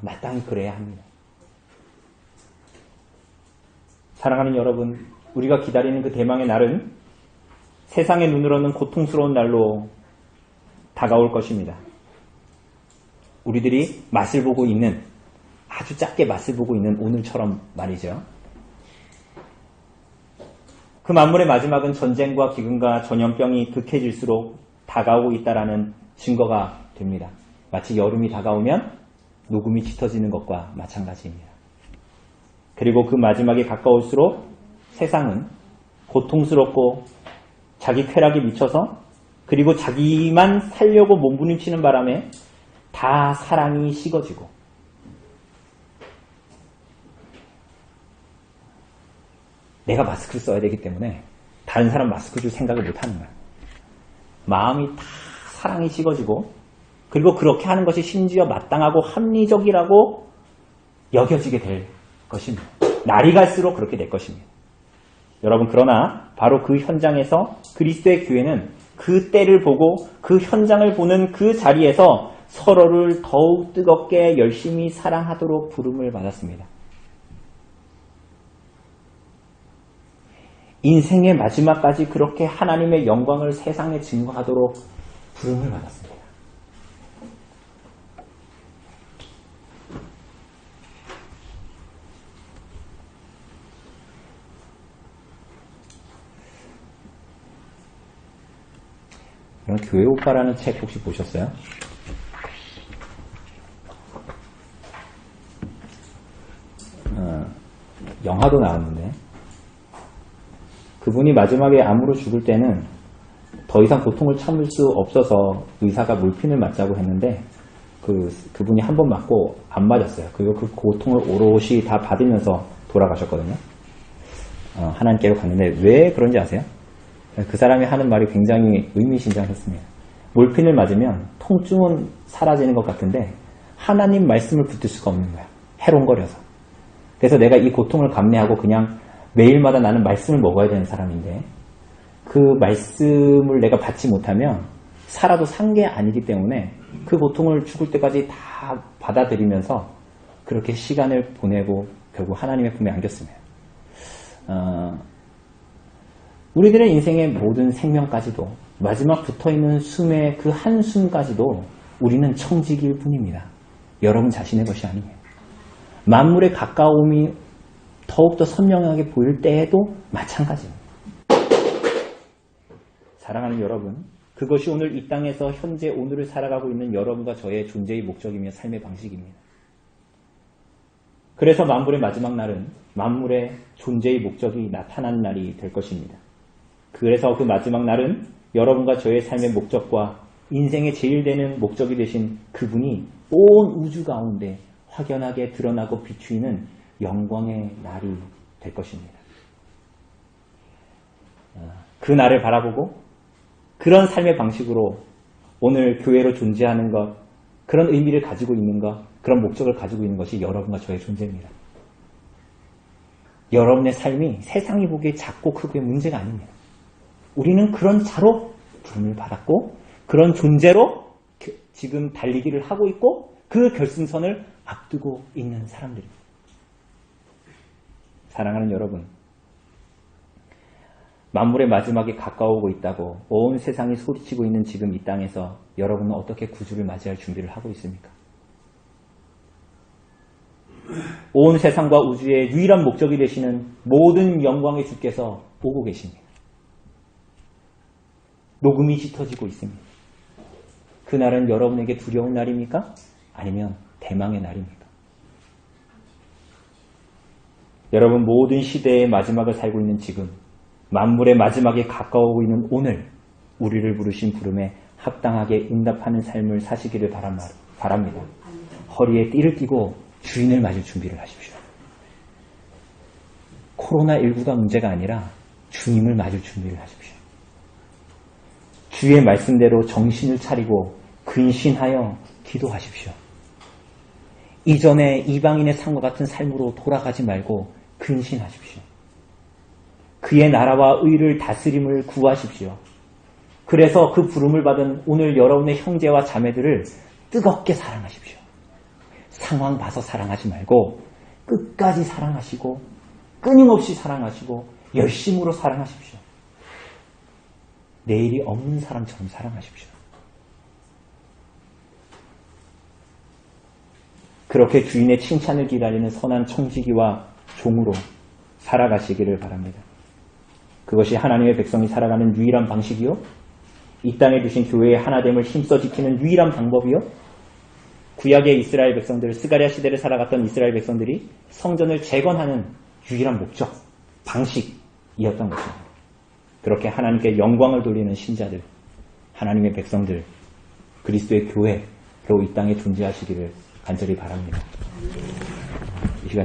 Speaker 1: 마땅히 그래야 합니다. 사랑하는 여러분, 우리가 기다리는 그 대망의 날은 세상의 눈으로는 고통스러운 날로 다가올 것입니다. 우리들이 맛을 보고 있는, 아주 작게 맛을 보고 있는 오늘처럼 말이죠. 그 만물의 마지막은 전쟁과 기근과 전염병이 극해질수록 다가오고 있다라는 증거가 됩니다. 마치 여름이 다가오면 녹음이 짙어지는 것과 마찬가지입니다. 그리고 그 마지막이 가까울수록 세상은 고통스럽고 자기 쾌락에 미쳐서, 그리고 자기만 살려고 몸부림치는 바람에 다 사랑이 식어지고, 내가 마스크를 써야 되기 때문에 다른 사람 마스크 줄 생각을 못하는 거야. 마음이 다 사랑이 식어지고, 그리고 그렇게 하는 것이 심지어 마땅하고 합리적이라고 여겨지게 될 것입니다. 날이 갈수록 그렇게 될 것입니다. 여러분, 그러나 바로 그 현장에서 그리스도의 교회는 그 때를 보고 그 현장을 보는 그 자리에서 서로를 더욱 뜨겁게 열심히 사랑하도록 부름을 받았습니다. 인생의 마지막까지 그렇게 하나님의 영광을 세상에 증거하도록 부름을 받았습니다. 교회 오빠라는 책 혹시 보셨어요? 영화도 나왔는데, 그분이 마지막에 암으로 죽을 때는 더 이상 고통을 참을 수 없어서 의사가 mor핀을 맞자고 했는데, 그분이 한 번 맞고 안 맞았어요. 그리고 그 고통을 오롯이 다 받으면서 돌아가셨거든요. 하나님께로 갔는데 왜 그런지 아세요? 그 사람이 하는 말이 굉장히 의미심장했습니다. 몰핀을 맞으면 통증은 사라지는 것 같은데 하나님 말씀을 붙들 수가 없는 거야. 해롱거려서. 그래서 내가 이 고통을 감내하고 그냥 매일마다 나는 말씀을 먹어야 되는 사람인데, 그 말씀을 내가 받지 못하면 살아도 산 게 아니기 때문에 그 고통을 죽을 때까지 다 받아들이면서 그렇게 시간을 보내고 결국 하나님의 품에 안겼습니다. 우리들의 인생의 모든 생명까지도, 마지막 붙어있는 숨의 그 한숨까지도 우리는 청지기일 뿐입니다. 여러분 자신의 것이 아니에요. 만물의 가까움이 더욱더 선명하게 보일 때에도 마찬가지입니다. 사랑하는 여러분, 그것이 오늘 이 땅에서 현재 오늘을 살아가고 있는 여러분과 저의 존재의 목적이며 삶의 방식입니다. 그래서 만물의 마지막 날은 만물의 존재의 목적이 나타난 날이 될 것입니다. 그래서 그 마지막 날은 여러분과 저의 삶의 목적과 인생의 제일 되는 목적이 되신 그분이 온 우주 가운데 확연하게 드러나고 비추이는 영광의 날이 될 것입니다. 그 날을 바라보고 그런 삶의 방식으로 오늘 교회로 존재하는 것, 그런 의미를 가지고 있는 것, 그런 목적을 가지고 있는 것이 여러분과 저의 존재입니다. 여러분의 삶이 세상이 보기에 작고 크고의 문제가 아닙니다. 우리는 그런 자로 부름을 받았고 그런 존재로 지금 달리기를 하고 있고 그 결승선을 앞두고 있는 사람들입니다. 사랑하는 여러분, 만물의 마지막이 가까워오고 있다고 온 세상이 소리치고 있는 지금 이 땅에서 여러분은 어떻게 구주를 맞이할 준비를 하고 있습니까? 온 세상과 우주의 유일한 목적이 되시는 모든 영광의 주께서 오고 계십니다. 녹음이 짙어지고 있습니다. 그날은 여러분에게 두려운 날입니까? 아니면 대망의 날입니까? 여러분, 모든 시대의 마지막을 살고 있는 지금, 만물의 마지막에 가까워오고 있는 오늘, 우리를 부르신 부름에 합당하게 응답하는 삶을 사시기를 바랍니다. 허리에 띠를 띠고 주인을 맞을 준비를 하십시오. 코로나19가 문제가 아니라 주님을 맞을 준비를 하십시오. 주의 말씀대로 정신을 차리고 근신하여 기도하십시오. 이전에 이방인의 삶과 같은 삶으로 돌아가지 말고 근신하십시오. 그의 나라와 의를 다스림을 구하십시오. 그래서 그 부름을 받은 오늘 여러분의 형제와 자매들을 뜨겁게 사랑하십시오. 상황 봐서 사랑하지 말고 끝까지 사랑하시고 끊임없이 사랑하시고 열심으로 사랑하십시오. 내일이 없는 사람처럼 사랑하십시오. 그렇게 주인의 칭찬을 기다리는 선한 청지기와 종으로 살아가시기를 바랍니다. 그것이 하나님의 백성이 살아가는 유일한 방식이요, 이 땅에 두신 교회의 하나됨을 힘써 지키는 유일한 방법이요, 구약의 이스라엘 백성들, 스가랴 시대를 살아갔던 이스라엘 백성들이 성전을 재건하는 유일한 목적, 방식이었던 것입니다. 그렇게 하나님께 영광을 돌리는 신자들, 하나님의 백성들, 그리스도의 교회로 이 땅에 존재하시기를 간절히 바랍니다.